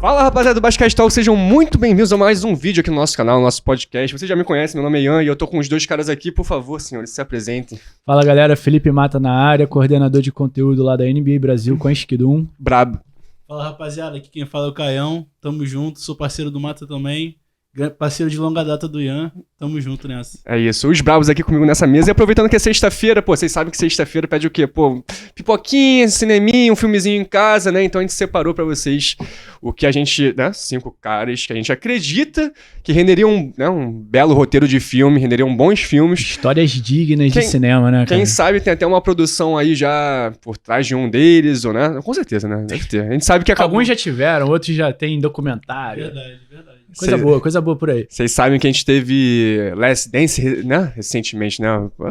Fala, rapaziada do Basquete Talk, sejam muito bem-vindos a mais um vídeo aqui no nosso canal, no nosso podcast. Você já me conhece, meu nome é Ian e eu tô com os dois caras aqui. Por favor, senhores, se apresentem. Fala, galera, Felipe Mata na área, coordenador de conteúdo lá da NBA Brasil com a Esquidum. Brabo. Fala, rapaziada, aqui quem fala é o Caião, tamo junto, sou parceiro do Mata também, parceiro de longa data do Ian, tamo junto nessa. É isso, os bravos aqui comigo nessa mesa. E aproveitando que é sexta-feira, pô, vocês sabem que sexta-feira pede o quê? Pô, pipoquinha, cineminha, um filmezinho em casa, né? Então a gente separou pra vocês o que a gente, né? 5 caras que a gente acredita que renderiam, né, um belo roteiro de filme, renderiam bons filmes. Histórias dignas de cinema, né, cara? Quem sabe tem até uma produção aí já por trás de um deles, ou né? Com certeza, né? Deve ter. A gente sabe que acabou... Alguns já tiveram, outros já tem documentário. Verdade. Coisa boa por aí. Vocês sabem que a gente teve Last Dance, né? Recentemente, né?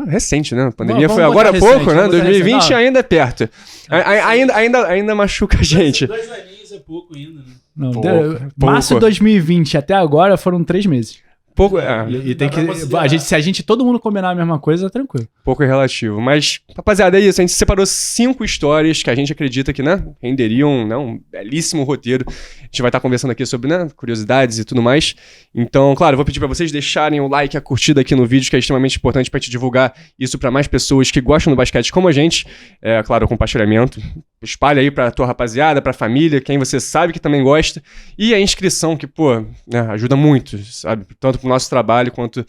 Recente, né? A pandemia foi agora há pouco, né? 2020 ainda é perto. Ainda machuca a gente. 2 aninhos é pouco ainda, né? Não, Pouco. Março de 2020 até agora foram 3 meses. Pouco, E tem que... Se todo mundo combinar a mesma coisa, tranquilo. pouco relativo. Mas, rapaziada, é isso. A gente separou 5 histórias que a gente acredita que, né, renderiam, né, um belíssimo roteiro. A gente vai estar conversando aqui sobre, né, curiosidades e tudo mais. Então, claro, eu vou pedir pra vocês deixarem o like, a curtida aqui no vídeo, que é extremamente importante pra gente divulgar isso pra mais pessoas que gostam do basquete como a gente. É, claro, o compartilhamento. Espalha aí pra tua rapaziada, pra família, quem você sabe que também gosta. E a inscrição, que, pô, né, ajuda muito, sabe? Tanto pro nosso trabalho quanto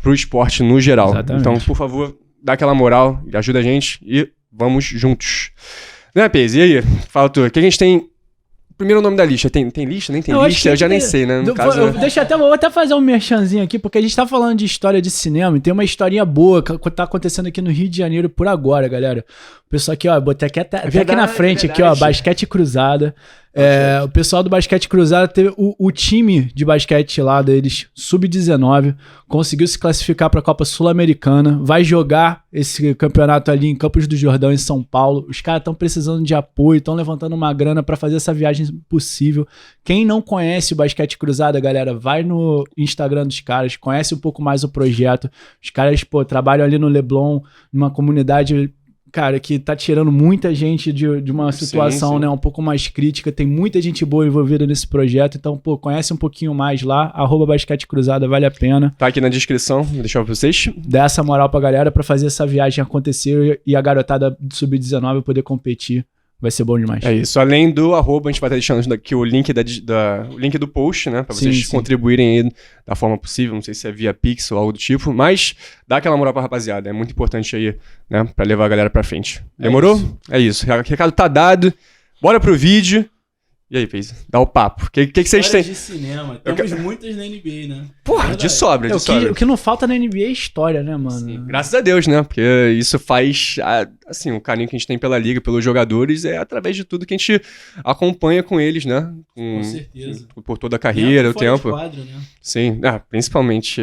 pro esporte no geral. Exatamente. Então, por favor, dá aquela moral, ajuda a gente e vamos juntos. Né, Pez? E aí? Fala tu. O que a gente tem... Primeiro o nome da lista. Tem lista? Nem tem lista? Eu já nem sei, né? No caso, Vou até fazer um merchanzinho aqui, porque a gente tá falando de história de cinema e tem uma historinha boa que tá acontecendo aqui no Rio de Janeiro por agora, galera. O pessoal aqui, ó, botei aqui até aqui na frente, aqui, ó, Basquete Cruzada. O pessoal do Basquete Cruzada teve o time de basquete lá deles, Sub-19, conseguiu se classificar para a Copa Sul-Americana, vai jogar esse campeonato ali em Campos do Jordão, em São Paulo. Os caras estão precisando de apoio, estão levantando uma grana para fazer essa viagem possível. Quem não conhece o Basquete Cruzada, galera, vai no Instagram dos caras, conhece um pouco mais o projeto. Os caras, pô, trabalham ali no Leblon, numa comunidade... Cara, que tá tirando muita gente de uma situação, sim. Né, um pouco mais crítica. Tem muita gente boa envolvida nesse projeto. Então, pô, conhece um pouquinho mais lá. @Basquete Cruzada, vale a pena. Tá aqui na descrição, vou deixar pra vocês. Dá essa moral pra galera pra fazer essa viagem acontecer e a garotada do Sub-19 poder competir. Vai ser bom demais. É isso. Além do @, a gente vai estar deixando aqui o link, o link do post, né? Pra vocês contribuírem aí da forma possível. Não sei se é via Pix ou algo do tipo. Mas dá aquela moral pra rapaziada. É muito importante aí, né? Pra levar a galera pra frente. Demorou? É isso. O recado tá dado. Bora pro vídeo. E aí, Pez? Dá o papo. O que vocês têm? De cinema. Temos muitas na NBA, né? Porra, de sobra, de sobra. O que não falta na NBA é história, né, mano? Sim, graças a Deus, né? Porque isso faz... Assim, o carinho que a gente tem pela liga, pelos jogadores, é através de tudo que a gente acompanha com eles, né? Com certeza. Por toda a carreira, o tempo. Quadro, né? Sim, principalmente...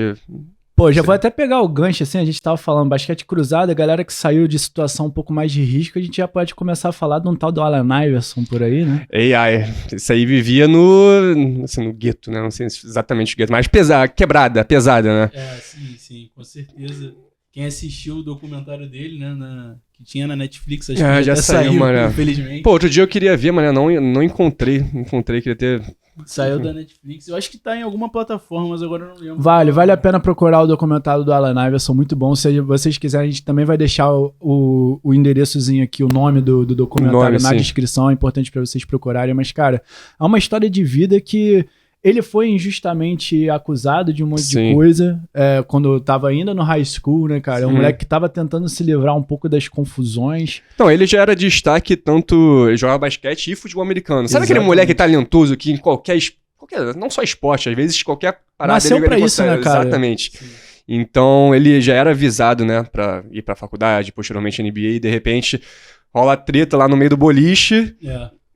Pô, já vou até pegar o gancho, assim, a gente tava falando Basquete Cruzada, a galera que saiu de situação um pouco mais de risco, a gente já pode começar a falar de um tal do Allen Iverson por aí, né? Isso aí vivia no gueto, né? Não sei exatamente o gueto, mas pesada, né? Sim, com certeza. Quem assistiu o documentário dele, né, que tinha na Netflix, acho que já saiu, mano. Infelizmente. Pô, outro dia eu queria ver, mas não encontrei, queria ter... Saiu da Netflix. Eu acho que tá em alguma plataforma, mas agora eu não lembro. Vale a pena procurar o documentário do Allen Iverson, muito bom. Se vocês quiserem, a gente também vai deixar o endereçozinho aqui, o nome do documentário na descrição. É importante pra vocês procurarem. Mas, cara, é uma história de vida que ele foi injustamente acusado de um monte de coisa quando tava ainda no high school, né, cara? É um moleque que tava tentando se livrar um pouco das confusões. Então, ele já era destaque tanto jogava basquete e futebol americano. Sabe aquele moleque talentoso que em qualquer, não só esporte, às vezes qualquer parada... Nasceu pra isso, né, cara? Exatamente. Sim. Então, ele já era avisado, né, pra ir pra faculdade, posteriormente NBA, e de repente rola treta lá no meio do boliche...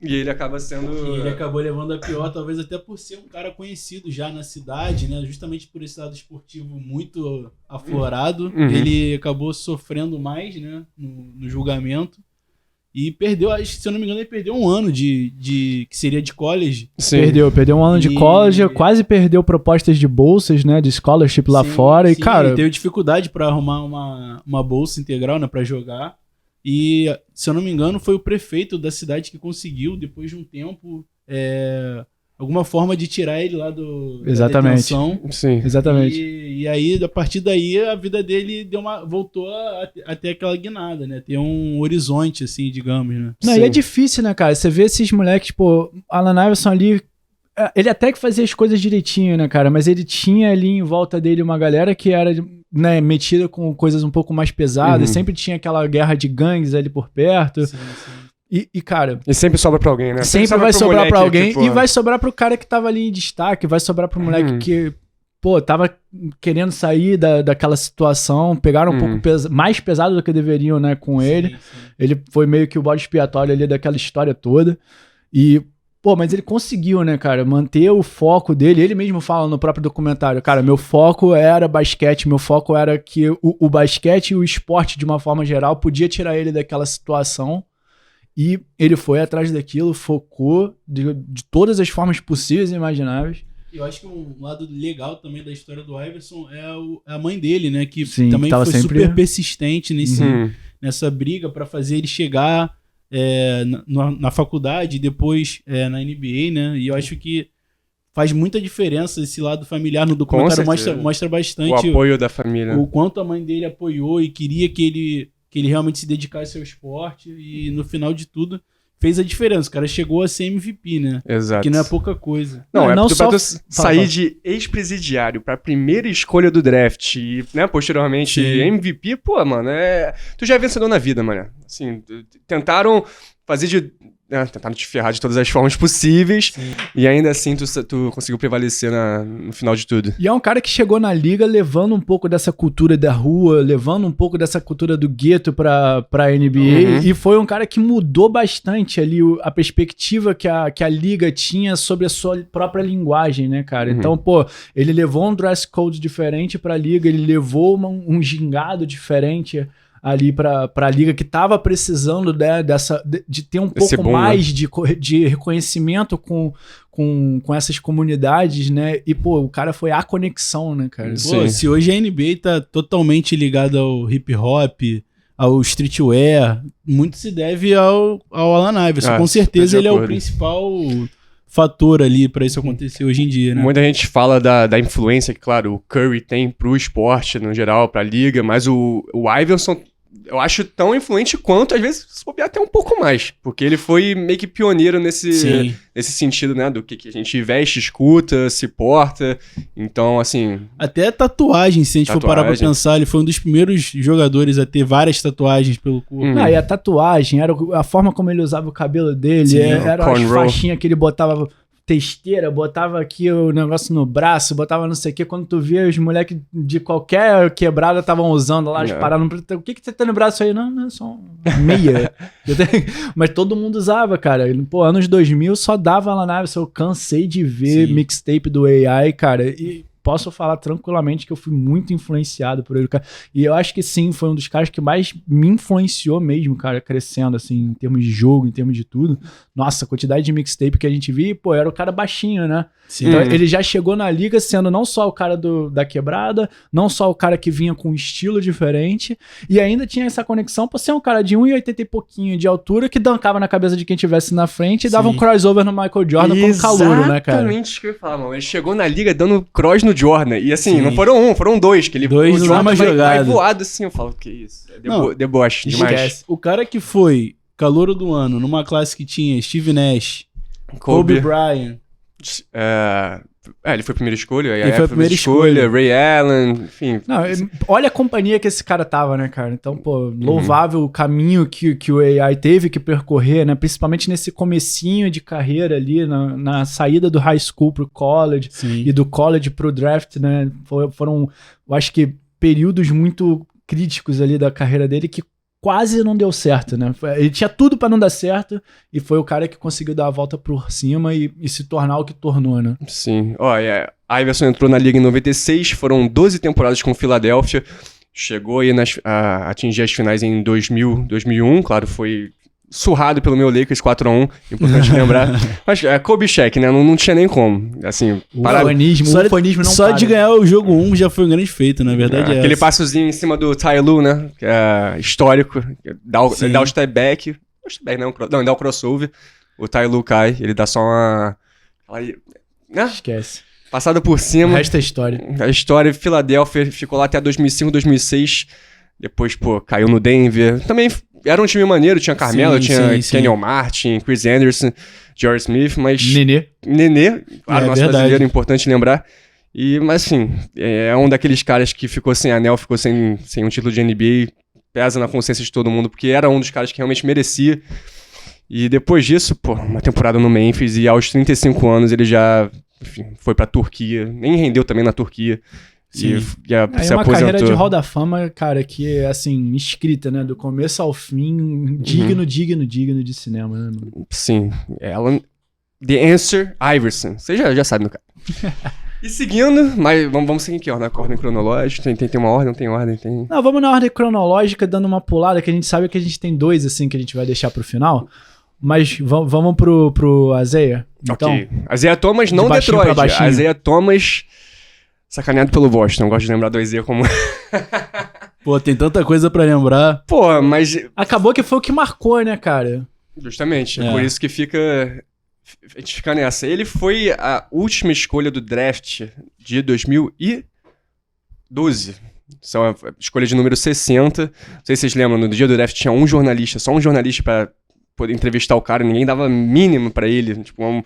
E ele acaba sendo... E ele acabou levando a pior, talvez até por ser um cara conhecido já na cidade, né? Justamente por esse lado esportivo muito aflorado. Uhum. Ele acabou sofrendo mais, né? No julgamento. E perdeu, acho que se eu não me engano, ele perdeu um ano que seria de college. Sim. Perdeu um ano de college, quase perdeu propostas de bolsas, né? De scholarship lá fora. E, cara... Ele teve dificuldade para arrumar uma bolsa integral, né? Pra jogar. E, se eu não me engano, foi o prefeito da cidade que conseguiu, depois de um tempo, alguma forma de tirar ele lá Exatamente. da detenção. Sim. Exatamente. E aí, a partir daí, a vida dele voltou a ter aquela guinada, né? Ter um horizonte, assim, digamos, né? Não, e é difícil, né, cara? Você vê esses moleques, pô, Allen Iverson ali, ele até que fazia as coisas direitinho, né, cara? Mas ele tinha ali em volta dele uma galera que era, né, metida com coisas um pouco mais pesadas, sempre tinha aquela guerra de gangues ali por perto. Sim. E, cara... E sempre sobra pra alguém, né? Sempre vai sobrar pra alguém e vai sobrar pro cara que tava ali em destaque, vai sobrar pro moleque que, pô, tava querendo sair daquela situação, pegaram um pouco mais pesado do que deveriam, né, com ele. Sim. Ele foi meio que o bode expiatório ali daquela história toda. E, pô, mas ele conseguiu, né, cara, manter o foco dele. Ele mesmo fala no próprio documentário, cara, meu foco era basquete, meu foco era que o basquete e o esporte, de uma forma geral, podia tirar ele daquela situação. E ele foi atrás daquilo, focou de todas as formas possíveis e imagináveis. Eu acho que um lado legal também da história do Iverson é a mãe dele, né? Que Sim, também que foi sempre super persistente nessa briga para fazer ele chegar na faculdade e depois na NBA, né? E eu acho que faz muita diferença esse lado familiar. No documentário mostra bastante o apoio da família. O quanto a mãe dele apoiou e queria que ele realmente se dedicasse ao esporte e no final de tudo fez a diferença. O cara chegou a ser MVP, né? Exato. Que não é pouca coisa. Não só sair de ex-presidiário pra primeira escolha do draft e, né, posteriormente MVP, pô, mano, tu já é vencedor na vida, mano. Assim, tentaram fazer tentaram te ferrar de todas as formas possíveis. Sim. E ainda assim tu conseguiu prevalecer no final de tudo. E é um cara que chegou na liga levando um pouco dessa cultura da rua, levando um pouco dessa cultura do gueto pra NBA. E foi um cara que mudou bastante ali a perspectiva que a liga tinha sobre a sua própria linguagem, né, cara? Então, pô, ele levou um dress code diferente pra liga, ele levou um gingado diferente ali pra liga que tava precisando, né, de ter um pouco mais de reconhecimento com essas comunidades, né? E, pô, o cara foi a conexão, né, cara? Pô, se hoje a NBA tá totalmente ligada ao hip hop, ao streetwear, muito se deve ao Allen Iverson. Com certeza ele é o principal fator ali pra isso acontecer hoje em dia, né? Muita gente fala da influência que, claro, o Curry tem pro esporte no geral, pra liga, mas o Iverson eu acho tão influente quanto, às vezes, se bobear até um pouco mais, porque ele foi meio que pioneiro nesse sentido, né, do que a gente veste, escuta, se porta, então, assim... Até tatuagem, se a gente for parar pra pensar, ele foi um dos primeiros jogadores a ter várias tatuagens pelo corpo. E a tatuagem, era a forma como ele usava o cabelo dele, era as faixinhas que ele botava... testeira, botava aqui o negócio no braço, botava não sei o que, quando tu via os moleques de qualquer quebrada estavam usando lá, pararam, o que você tem no braço aí? Não, é só meia. Mas todo mundo usava, cara. Pô, anos 2000 só dava lá na Iverson, eu cansei de ver mixtape do AI, cara, e posso falar tranquilamente que eu fui muito influenciado por ele, cara. E eu acho que sim, foi um dos caras que mais me influenciou mesmo, cara, crescendo, assim, em termos de jogo, em termos de tudo. Nossa, a quantidade de mixtape que a gente via, pô, era o cara baixinho, né? Sim. Então ele já chegou na liga sendo não só o cara da quebrada, não só o cara que vinha com um estilo diferente, e ainda tinha essa conexão por ser um cara de 1,80 e pouquinho de altura que dancava na cabeça de quem tivesse na frente e dava um crossover no Michael Jordan como calouro, né, cara? Exatamente isso que eu ia falar, mano. Ele chegou na liga dando cross no Jordan. E assim, não foram foram dois. Que ele dois numa jogada. Vai voado assim, eu falo, que isso? Deboche demais. Esquece. O cara que foi calouro do ano numa classe que tinha Steve Nash, Kobe Bryant. Ele foi a primeira escolha. Ele foi a primeira escolha. Ray Allen, enfim. Não, olha a companhia que esse cara tava, né, cara? Então, pô, louvável o caminho que o AI teve que percorrer, né? Principalmente nesse comecinho de carreira ali, na saída do high school pro college e do college pro draft, né? Foram, eu acho que, períodos muito críticos ali da carreira dele que quase não deu certo, né? Ele tinha tudo pra não dar certo e foi o cara que conseguiu dar a volta por cima e se tornar o que tornou, né? Sim. Iverson entrou na liga em 96, foram 12 temporadas com o Philadelphia, chegou aí a atingir as finais em 2000, 2001, claro, foi surrado pelo meu Lakers 4-1, importante lembrar. Mas Kobe Shaq, né? Não tinha nem como. Assim, o fanismo não só para. De ganhar o jogo 1 já foi um grande feito, na verdade. Aquele passozinho em cima do Ty Lue, né? Que é histórico. Dá o step back. Não, dá o crossover. o Ty Lue cai, ele dá só uma... né? Esquece. Passada por cima. O resto é história. A história, Philadelphia ficou lá até 2005, 2006. Depois, caiu no Denver. Também era um time maneiro, tinha Carmelo, tinha Kenyon Martin, Chris Anderson, George Smith, mas... Nenê, claro, nosso brasileiro, importante lembrar. Mas assim, é um daqueles caras que ficou sem anel, ficou sem um título de NBA, pesa na consciência de todo mundo, porque era um dos caras que realmente merecia. E depois disso, uma temporada no Memphis, e aos 35 anos ele já foi pra Turquia, nem rendeu também na Turquia. Sim. E se uma aposentou. Carreira de Hall da Fama, cara, que é assim, escrita, né? Do começo ao fim, digno de cinema, né, mano? Sim. Ela... The Answer, Iverson. Você já sabe, no cara. E seguindo, mas vamos seguir aqui, na ordem cronológica. Tem uma ordem, não tem ordem? Tem... Não, vamos na ordem cronológica, dando uma pulada, que a gente sabe que a gente tem 2, assim, que a gente vai deixar pro final. Mas vamos pro Isaiah, então? Ok. Isaiah Thomas, não Detroit. Isaiah Thomas, sacaneado pelo Boston. Gosto de lembrar do Isaiah como... Pô, tem tanta coisa pra lembrar. Pô, mas... Acabou que foi o que marcou, né, cara? Justamente, é por isso que a gente fica nessa. Ele foi a última escolha do draft de 2012. São a escolha de número 60. Não sei se vocês lembram, no dia do draft tinha só um jornalista pra poder entrevistar o cara. Ninguém dava mínimo pra ele. Tipo, um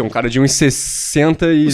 cara de 1,60 e... O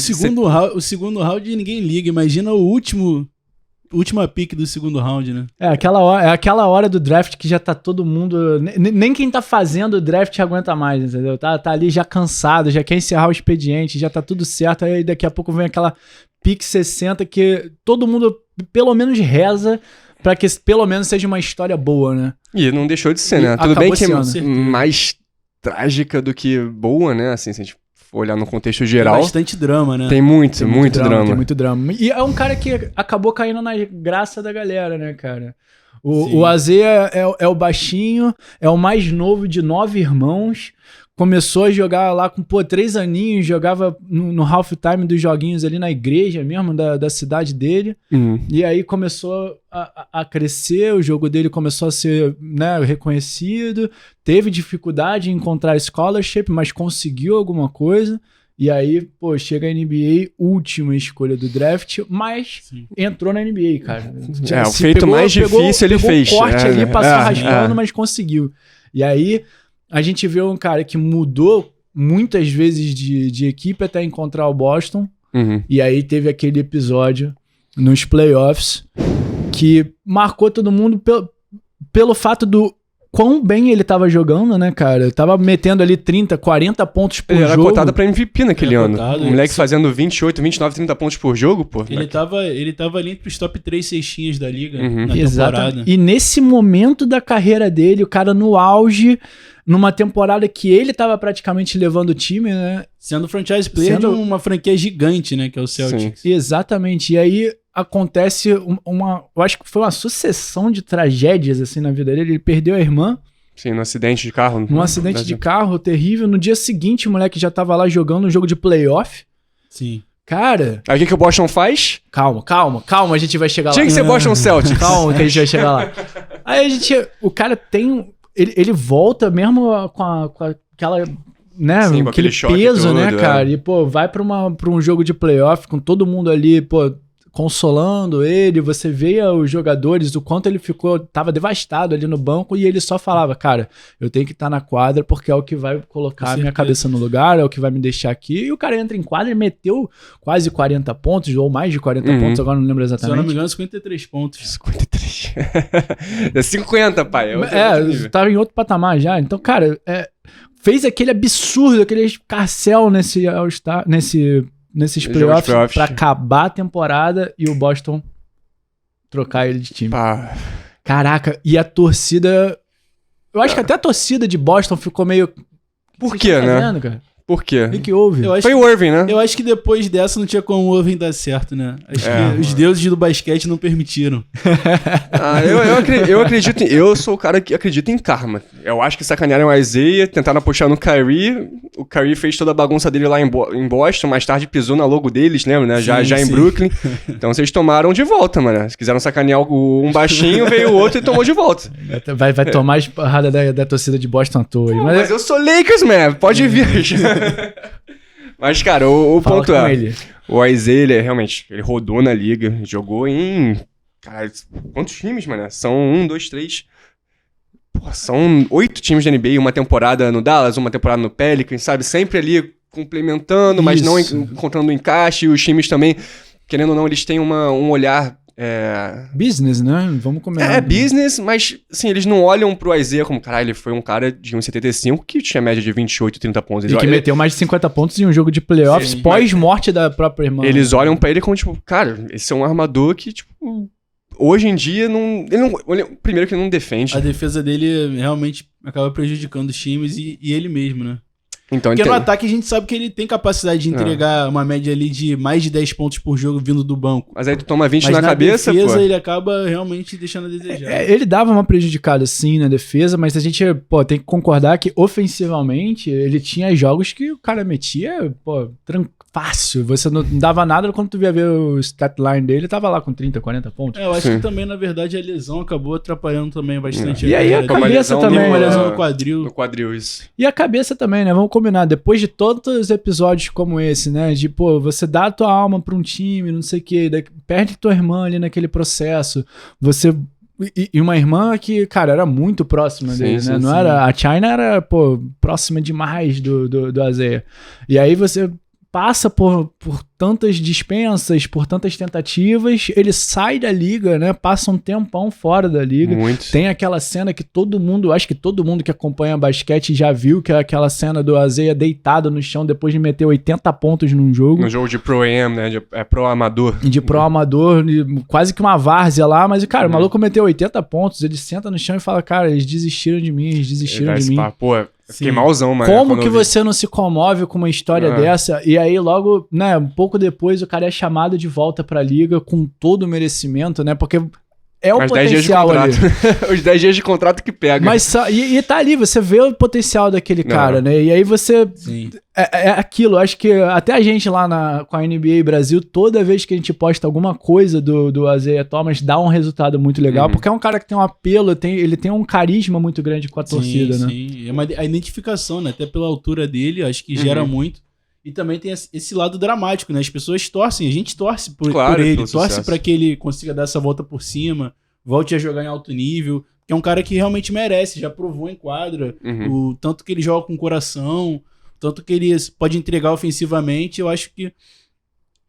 segundo round ninguém liga. Imagina última pick do segundo round, né? É aquela hora do draft que já tá todo mundo... Nem quem tá fazendo o draft aguenta mais, entendeu? Tá ali já cansado, já quer encerrar o expediente, já tá tudo certo, aí daqui a pouco vem aquela pick 60 que todo mundo pelo menos reza pra que pelo menos seja uma história boa, né? E não deixou de ser, né? Tudo bem que é mais trágica do que boa, né? Assim, se a gente for olhar no contexto geral. Tem bastante drama, né? Tem muito drama. Tem muito drama. E é um cara que acabou caindo na graça da galera, né, cara? O Isaiah é o baixinho, é o mais novo de 9 irmãos. Começou a jogar lá com, 3 aninhos, jogava no halftime dos joguinhos ali na igreja mesmo, da cidade dele. E aí começou a crescer, o jogo dele começou a ser, né, reconhecido. Teve dificuldade em encontrar scholarship, mas conseguiu alguma coisa. E aí, chega a NBA, última escolha do draft, mas entrou na NBA, cara. O feito mais difícil ele fez. Pegou o corte ali, passou raspando, mas conseguiu. E aí... a gente vê um cara que mudou muitas vezes de equipe até encontrar o Boston. E aí teve aquele episódio nos playoffs que marcou todo mundo pelo fato do quão bem ele tava jogando, né, cara? Tava metendo ali 30, 40 pontos por jogo. Ele era cotado pra MVP naquele ano. O moleque fazendo 28, 29, 30 pontos por jogo, pô. Ele tava ali entre os top 3 cestinhas da liga na temporada. E nesse momento da carreira dele, o cara no auge, numa temporada que ele tava praticamente levando o time, né? Sendo franchise player de uma franquia gigante, né? Que é o Celtics. Sim. Exatamente. E aí acontece eu acho que foi uma sucessão de tragédias assim na vida dele. Ele perdeu a irmã. Sim, num acidente de carro. Num acidente de carro terrível. No dia seguinte, o moleque já tava lá jogando um jogo de playoff. Sim. Cara... Aí o que o Boston faz? Calma, a gente vai chegar lá. Tinha que ser Boston Celtics. Calma que a gente vai chegar lá. Aí o cara tem... Ele volta mesmo com aquela... né? Sim, com aquele peso, todo, né, cara? E, vai pra um jogo de playoff com todo mundo ali, consolando ele. Você vê os jogadores, o quanto ele tava devastado ali no banco, e ele só falava, cara, eu tenho que estar na quadra porque é o que vai colocar a minha cabeça no lugar, é o que vai me deixar aqui. E o cara entra em quadra e meteu quase 40 pontos, ou mais de 40 pontos, agora não lembro exatamente. Se eu não me engano, 53 pontos. 53. É 50, pai. Tava em outro patamar já. Então, cara, fez aquele absurdo, aquele escarcel nesses playoffs pra acabar a temporada e o Boston trocar ele de time. Caraca, e a torcida... eu acho que até a torcida de Boston ficou meio... Por quê, né? Cara? Por quê? O que houve? Foi o Irving, né? Eu acho que depois dessa não tinha como o Irving dar certo, né? Acho que os deuses do basquete não permitiram. Eu acredito eu sou o cara que acredita em karma. Eu acho que sacanearam o Isaiah, tentaram puxar no Kyrie. O Kyrie fez toda a bagunça dele lá em Boston, mais tarde pisou na logo deles, lembra, né? Já em Brooklyn. Então vocês tomaram de volta, mano. Se quiseram sacanear um baixinho, veio o outro e tomou de volta. Vai tomar as porradas da torcida de Boston à toa. Mas eu sou Lakers, man. Pode vir. Mas, cara, o ponto é... Ele. O Isaiah, realmente, ele rodou na liga, jogou em... Cara, quantos times, mano? São 1, 2, 3... Pô, são 8 times da NBA, uma temporada no Dallas, uma temporada no Pelicans, sabe? Sempre ali complementando, mas não encontrando encaixe. E os times também, querendo ou não, eles têm um olhar... Business, né? Vamos comer. Business, mas assim, eles não olham pro Isaiah como, caralho, ele foi um cara de 1,75 que tinha média de 28, 30 pontos. E que meteu mais de 50 pontos em um jogo de playoffs pós-morte da própria irmã. Eles olham pra ele como, tipo, cara, esse é um armador que, tipo, hoje em dia primeiro que ele não defende. A defesa dele realmente acaba prejudicando os times e ele mesmo, né? Então, porque no ataque a gente sabe que ele tem capacidade de entregar uma média ali de mais de 10 pontos por jogo vindo do banco. Mas aí tu toma 20 na cabeça, defesa, pô. Ele acaba realmente deixando a desejar. Ele dava uma prejudicada sim na defesa, mas a gente tem que concordar que ofensivamente ele tinha jogos que o cara metia, fácil. Você não dava nada quando tu via ver o stat line dele, tava lá com 30, 40 pontos. Eu acho que também, na verdade, a lesão acabou atrapalhando também bastante. E aí a cabeça também. Uma lesão no quadril. No quadril, isso. E a cabeça também, né? Vamos combinar. Depois de tantos episódios como esse, né? De, você dá a tua alma pra um time, não sei o quê, perde tua irmã ali naquele processo. Você... E uma irmã que, cara, era muito próxima dele, né? Não era... A China era, próxima demais do Isaiah. E aí você... passa por tantas dispensas, por tantas tentativas, ele sai da liga, né? Passa um tempão fora da liga. Muito. Tem aquela cena que acho que todo mundo que acompanha basquete já viu, que é aquela cena do Isaiah deitado no chão depois de meter 80 pontos num jogo. No jogo de Pro-Am, né? Pro-Amador. De Pro-Amador, quase que uma várzea lá, mas, cara, o maluco meteu 80 pontos, ele senta no chão e fala, cara, eles desistiram de mim, Fiquei malzão, mano. Como que você não se comove com uma história dessa? E aí logo, né, um pouco depois o cara é chamado de volta pra liga com todo o merecimento, né? Porque é o potencial ali. Os 10 dias de contrato que pega. Mas e tá ali, você vê o potencial daquele cara, né? E aí você... Sim. É aquilo, acho que até a gente lá com a NBA Brasil, toda vez que a gente posta alguma coisa do Isaiah Thomas, dá um resultado muito legal, porque é um cara que tem um apelo, ele tem um carisma muito grande com a torcida, né? Sim, a identificação, né? Até pela altura dele, acho que gera muito. E também tem esse lado dramático, né? As pessoas torcem, a gente torce por ele, torce pra que ele consiga dar essa volta por cima, volte a jogar em alto nível, que é um cara que realmente merece, já provou em quadra, o tanto que ele joga com coração, tanto que ele pode entregar ofensivamente. Eu acho que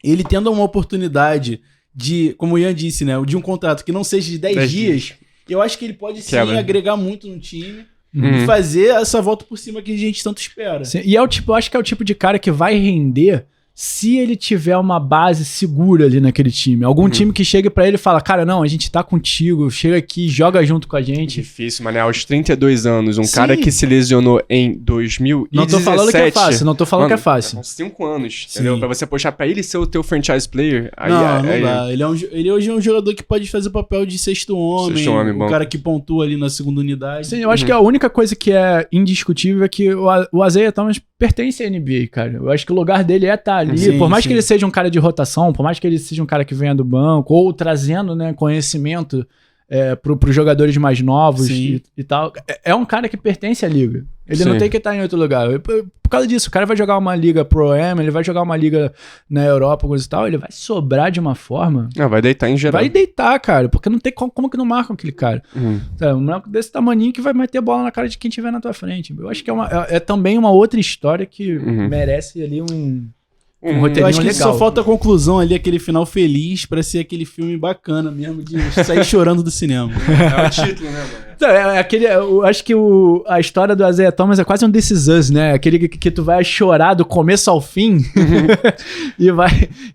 ele tendo uma oportunidade de, como o Ian disse, né, de um contrato que não seja de 10 dias, eu acho que ele pode sim agregar muito no time e fazer essa volta por cima que a gente tanto espera. Sim, e eu acho que é o tipo de cara que vai render se ele tiver uma base segura ali naquele time. Algum time que chegue pra ele e fala, cara, não, a gente tá contigo, chega aqui, joga junto com a gente. Difícil, mano, aos 32 anos, cara que se lesionou em 2017... Não tô falando que é fácil, não tô falando que é fácil. São 5 anos, entendeu? Pra você puxar pra ele ser o teu franchise player... Não dá. Ele hoje é um jogador que pode fazer o papel de sexto homem, o cara que pontua ali na segunda unidade. Sim, eu acho que a única coisa que é indiscutível é que o Isaiah Thomas pertence à NBA, cara. Eu acho que o lugar dele é estar ali. Sim, por mais que ele seja um cara de rotação, por mais que ele seja um cara que venha do banco, ou trazendo, né, conhecimento pros jogadores mais novos e tal, é um cara que pertence à liga. Ele não tem que estar em outro lugar. Por causa disso, o cara vai jogar uma liga Pro-Am, ele vai jogar uma liga na Europa, coisa e tal, ele vai sobrar de uma forma... vai deitar em geral. Vai deitar, cara, porque não tem como que não marcam aquele cara. Um moleque desse tamaninho que vai meter bola na cara de quem tiver na tua frente. Eu acho que é também uma outra história que merece ali um eu acho que só falta a conclusão ali, aquele final feliz pra ser aquele filme bacana mesmo, de sair chorando do cinema. É o título, né, mano? Eu acho que a história do Isaiah Thomas é quase um This Is Us, né? Aquele que tu vai chorar do começo ao fim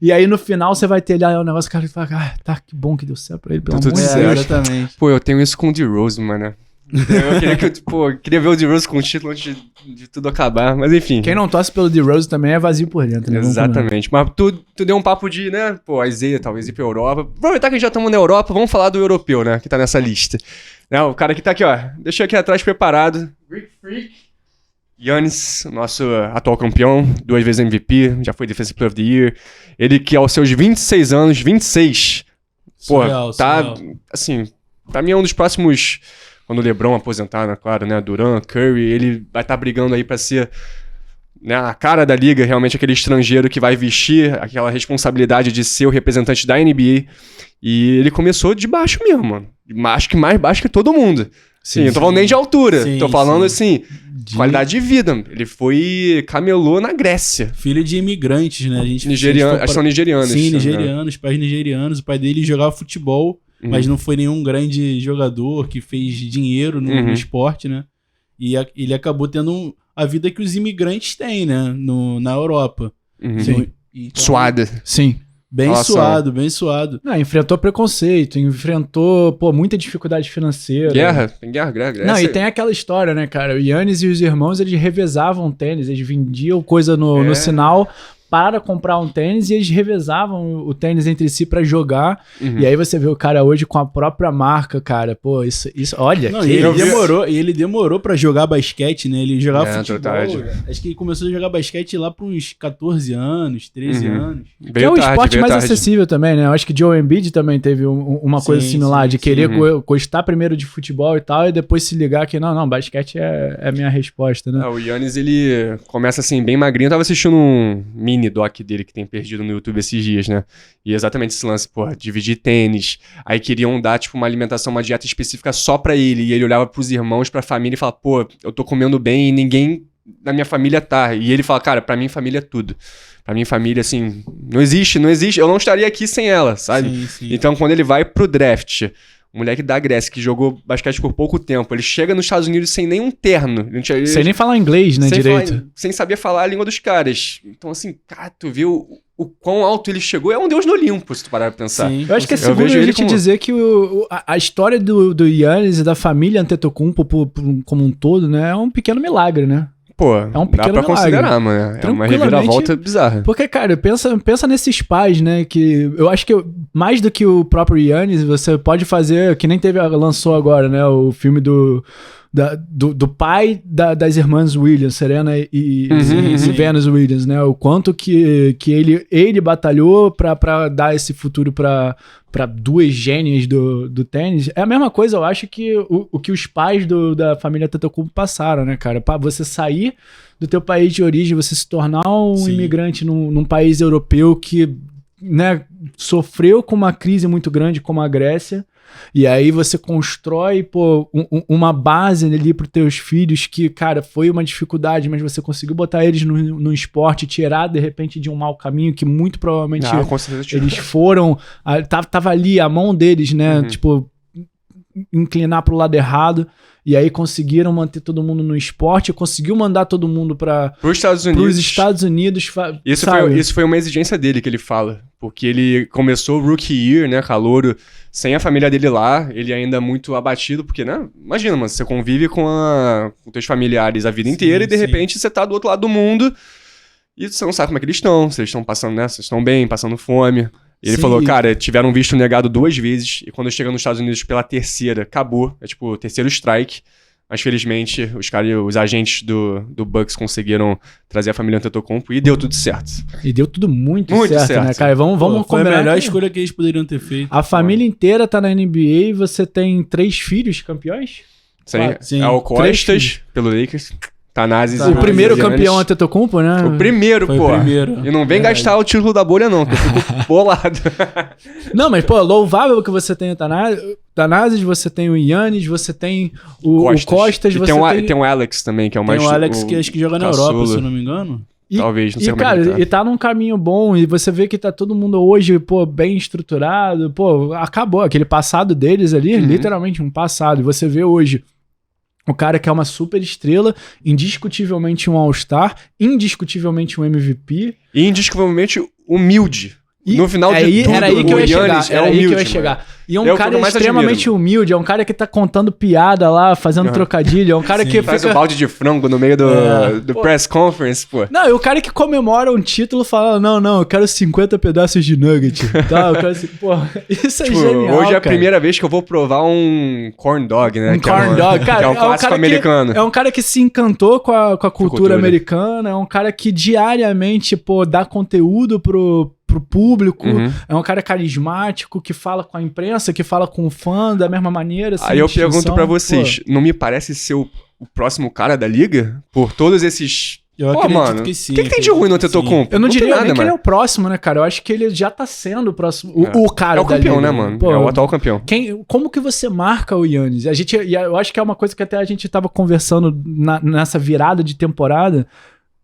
e aí no final você vai ter ali o negócio, cara, que fala, tá, que bom que deu certo pra ele, pelo amor de Deus. Exatamente. Pô, eu tenho isso com o DeRozan, mano. Eu queria ver o D-Rose com o título antes de tudo acabar, mas enfim. Quem não torce pelo D-Rose também é vazio por dentro, né? Exatamente. Mas tu deu um papo de, né, a Isaiah talvez ir pra Europa. Aproveitar que já estamos na Europa, vamos falar do europeu, né, que tá nessa lista. Né, o cara que tá aqui, ó, deixou aqui atrás preparado. Greek Freak. Giannis, nosso atual campeão, 2 vezes MVP, já foi Defensive Player of the Year. Ele que aos seus 26 anos, 26, surreal. Assim, pra mim é um dos próximos, quando o LeBron aposentar, né, claro, né, Durant, Curry, ele vai estar brigando aí pra ser, né, a cara da liga, realmente aquele estrangeiro que vai vestir aquela responsabilidade de ser o representante da NBA. E ele começou de baixo mesmo, mano. Acho que mais baixo que todo mundo. Sim, eu tô falando nem de altura, tô falando assim, qualidade de vida. Ele camelou na Grécia. Filho de imigrantes, né? Acho que são nigerianos. Sim, nigerianos, pais nigerianos. O pai dele jogava futebol, mas não foi nenhum grande jogador que fez dinheiro no esporte, né? E ele acabou tendo a vida que os imigrantes têm, né? Na Europa. Sim. Então, suada. Sim. Bem suado. Não, enfrentou preconceito, enfrentou, muita dificuldade financeira. Tem guerra. Não, e tem aquela história, né, cara? O Giannis e os irmãos, eles revezavam tênis, eles vendiam coisa no sinal para comprar um tênis e eles revezavam o tênis entre si para jogar. E aí você vê o cara hoje com a própria marca, cara. Pô, isso olha. Não, ele demorou para jogar basquete, né? Ele jogava futebol. Acho que ele começou a jogar basquete lá para uns 14 anos, 13 anos. Que é o esporte mais acessível também, né? Eu acho que Joel Embiid também teve uma coisa similar, de querer gostar primeiro de futebol e tal, e depois se ligar que não, basquete é a minha resposta, né? O Giannis, ele começa assim, bem magrinho. Eu tava assistindo um mini doc dele que tem perdido no YouTube esses dias, né? E exatamente esse lance, dividir tênis. Aí queriam dar, uma alimentação, uma dieta específica só pra ele. E ele olhava pros irmãos, pra família e falava, eu tô comendo bem e ninguém na minha família tá. E ele fala, cara, pra mim família é tudo. Pra mim família, assim, não existe. Eu não estaria aqui sem ela, sabe? Sim. Então quando ele vai pro draft, o moleque da Grécia, que jogou basquete por pouco tempo, ele chega nos Estados Unidos sem nenhum terno. Sem nem falar inglês, né, direito. Sem saber falar a língua dos caras. Então, assim, cara, tu viu o quão alto ele chegou. É um deus no Olimpo, se tu parar pra pensar. Sim. Eu acho que é seguro a gente dizer que a história do Giannis e da família Antetokounmpo como um todo, né, é um pequeno milagre, né? É um pequeno milagre. Considerar, mano. É uma reviravolta bizarra. Porque, cara, pensa nesses pais, né? Que eu acho que mais do que o próprio Giannis, você pode fazer, que nem lançou agora, né? O filme do pai das irmãs Williams, Serena e Venus Williams, né? O quanto que ele batalhou pra dar esse futuro pra duas gênias do tênis. É a mesma coisa, eu acho, que o que os pais da família Antetokounmpo passaram, né, cara? Pra você sair do teu país de origem, você se tornar um imigrante num país europeu que, né, sofreu com uma crise muito grande como a Grécia. E aí você constrói, uma base ali pros teus filhos que, cara, foi uma dificuldade, mas você conseguiu botar eles no esporte, tirar, de repente, de um mau caminho que muito provavelmente eles foram... Tava ali a mão deles, né? Inclinar pro lado errado. E aí conseguiram manter todo mundo no esporte, conseguiu mandar todo mundo pros Estados Unidos. Isso foi uma exigência dele que ele fala. Porque ele começou o rookie year, né, calouro, sem a família dele lá, ele ainda muito abatido, porque, né, imagina, mano, você convive com teus familiares a vida inteira e de repente você tá do outro lado do mundo e você não sabe como é que eles estão, se eles estão passando, né, se eles estão bem, passando fome. Ele falou, cara, tiveram visto negado 2 vezes, e quando chega nos Estados Unidos pela terceira, acabou. É o terceiro strike. Mas felizmente, os agentes do Bucks conseguiram trazer a família Antetokounmpo e deu tudo certo. E deu tudo muito certo, né, cara? Vamos combinar. Foi a melhor aqui. Escolha que eles poderiam ter feito. A família inteira tá na NBA e você tem 3 filhos campeões? Sim. É o Costas, pelo Lakers. Tanazes o primeiro campeão Antetokounmpo, né? O primeiro, E não vem gastar o título da bolha, não, que eu fico bolado. Não, mas, louvável que você tenha o Tanazes, você tem o Giannis, você tem o Costas. E tem o Alex também, que é o mais... Tem o Alex que acho que joga na Europa, se eu não me engano. Talvez, não sei como cara, e tá num caminho bom, e você vê que tá todo mundo hoje, bem estruturado, acabou. Aquele passado deles ali, literalmente um passado. E você vê hoje o cara que é uma super estrela, indiscutivelmente um All-Star, indiscutivelmente um MVP. E indiscutivelmente humilde. E no final de tudo, era aí que eu ia Giannis chegar. Era aí que eu ia chegar. E é um cara mais extremamente humilde, é um cara que tá contando piada lá, fazendo trocadilho, é um cara que faz fica... o balde de frango no meio do press conference, pô. Não, e o cara que comemora um título fala, não, eu quero 50 pedaços de nugget, tá? Eu quero... Pô, isso é genial, hoje é a cara. primeira vez que eu vou provar um corn dog, né? Corn dog, cara. Que é um clássico americano. É um cara que se encantou com a cultura americana, é um cara que diariamente, pô, dá conteúdo pro público, é um cara carismático, que fala com a imprensa, que fala com o fã da mesma maneira. Aí eu pergunto pra vocês, não me parece ser o próximo cara da liga? Por todos esses... Eu acredito que sim. O que tem de ruim no Antetokounmpo? Eu não diria nada, nem que mano. ele é o próximo, né, cara? Eu acho que ele já tá sendo o próximo, o cara é o campeão, da liga, né, mano? Pô, é o atual campeão. Como que você marca o Giannis? Eu acho que é uma coisa que até a gente tava conversando nessa virada de temporada.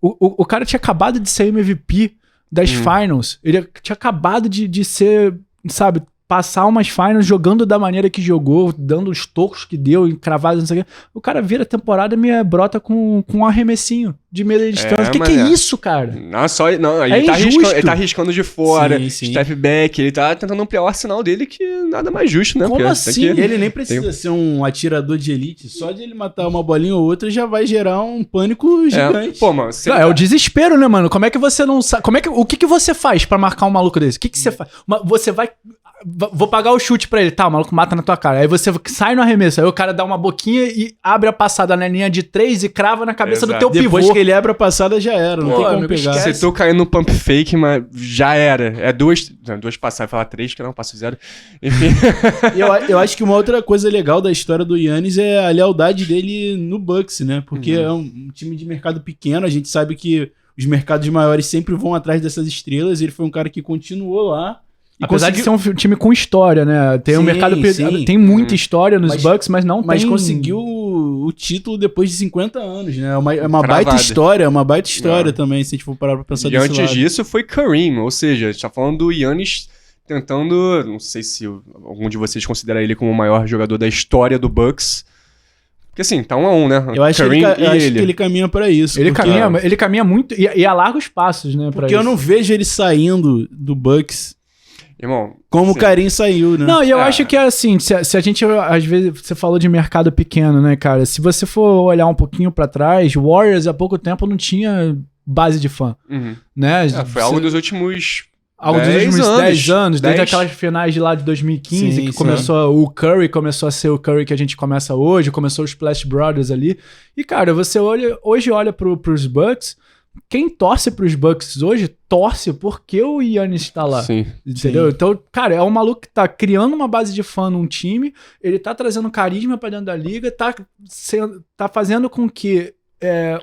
O cara tinha acabado de ser MVP das finals. Ele tinha acabado de ser, sabe, passar umas finals jogando da maneira que jogou, dando os tocos que deu, cravados, não sei o quê. O cara vira a temporada e me brota com um arremessinho de meia distância. Que é isso, cara? Ele tá arriscando de fora, sim. step back, ele tá tentando ampliar o arsenal dele, que nada mais justo, né? Como assim? E ele nem precisa ser um atirador de elite. Só de ele matar uma bolinha ou outra já vai gerar um pânico gigante. Pô, mano, É o desespero, né, mano? Como é que você não sabe? O que você faz pra marcar um maluco desse? O que você faz? Você vai... Vou pagar o chute pra ele. Tá, o maluco mata na tua cara. Aí você sai no arremesso. Aí o cara dá uma boquinha e abre a passada na linha de 3 e crava na cabeça do teu pivô. Depois que ele abre a passada, já era. Não tem como pegar. Você tô caindo no pump fake, mas já era. É duas passadas. Falar 3, que não, passo 0. Enfim. Eu acho que uma outra coisa legal da história do Giannis é a lealdade dele no Bucks, né? Porque é um time de mercado pequeno. A gente sabe que os mercados maiores sempre vão atrás dessas estrelas. Ele foi um cara que continuou lá. Apesar de ser um time com história, né? Tem um mercado... Tem muita história nos Bucks, mas não tem... Mas conseguiu o título depois de 50 anos, né? É uma baita história também, se a gente for parar pra pensar desse lado. E antes disso foi Kareem, ou seja, a gente tá falando do Giannis tentando... Não sei se algum de vocês considera ele como o maior jogador da história do Bucks. Porque assim, tá 1-1, né? Eu acho que ele caminha pra isso. Ele caminha muito e a largos passos, né? Porque eu não vejo ele saindo do Bucks... Irmão, como o Kareem saiu, né? Não, e eu acho que é assim, se a gente, às vezes, você falou de mercado pequeno, né, cara? Se você for olhar um pouquinho pra trás, Warriors há pouco tempo não tinha base de fã, né? Foi algo dos últimos... Algo dos últimos 10 anos, desde aquelas finais de lá de 2015, que começou o Curry, começou a ser o Curry que a gente começa hoje, começou os Splash Brothers ali. E, cara, você hoje olha pros Bucks... Quem torce pros Bucks hoje, torce porque o Giannis tá lá. Sim. Entendeu? Sim. Então, cara, é um maluco que tá criando uma base de fã num time, ele tá trazendo carisma pra dentro da liga, tá fazendo com que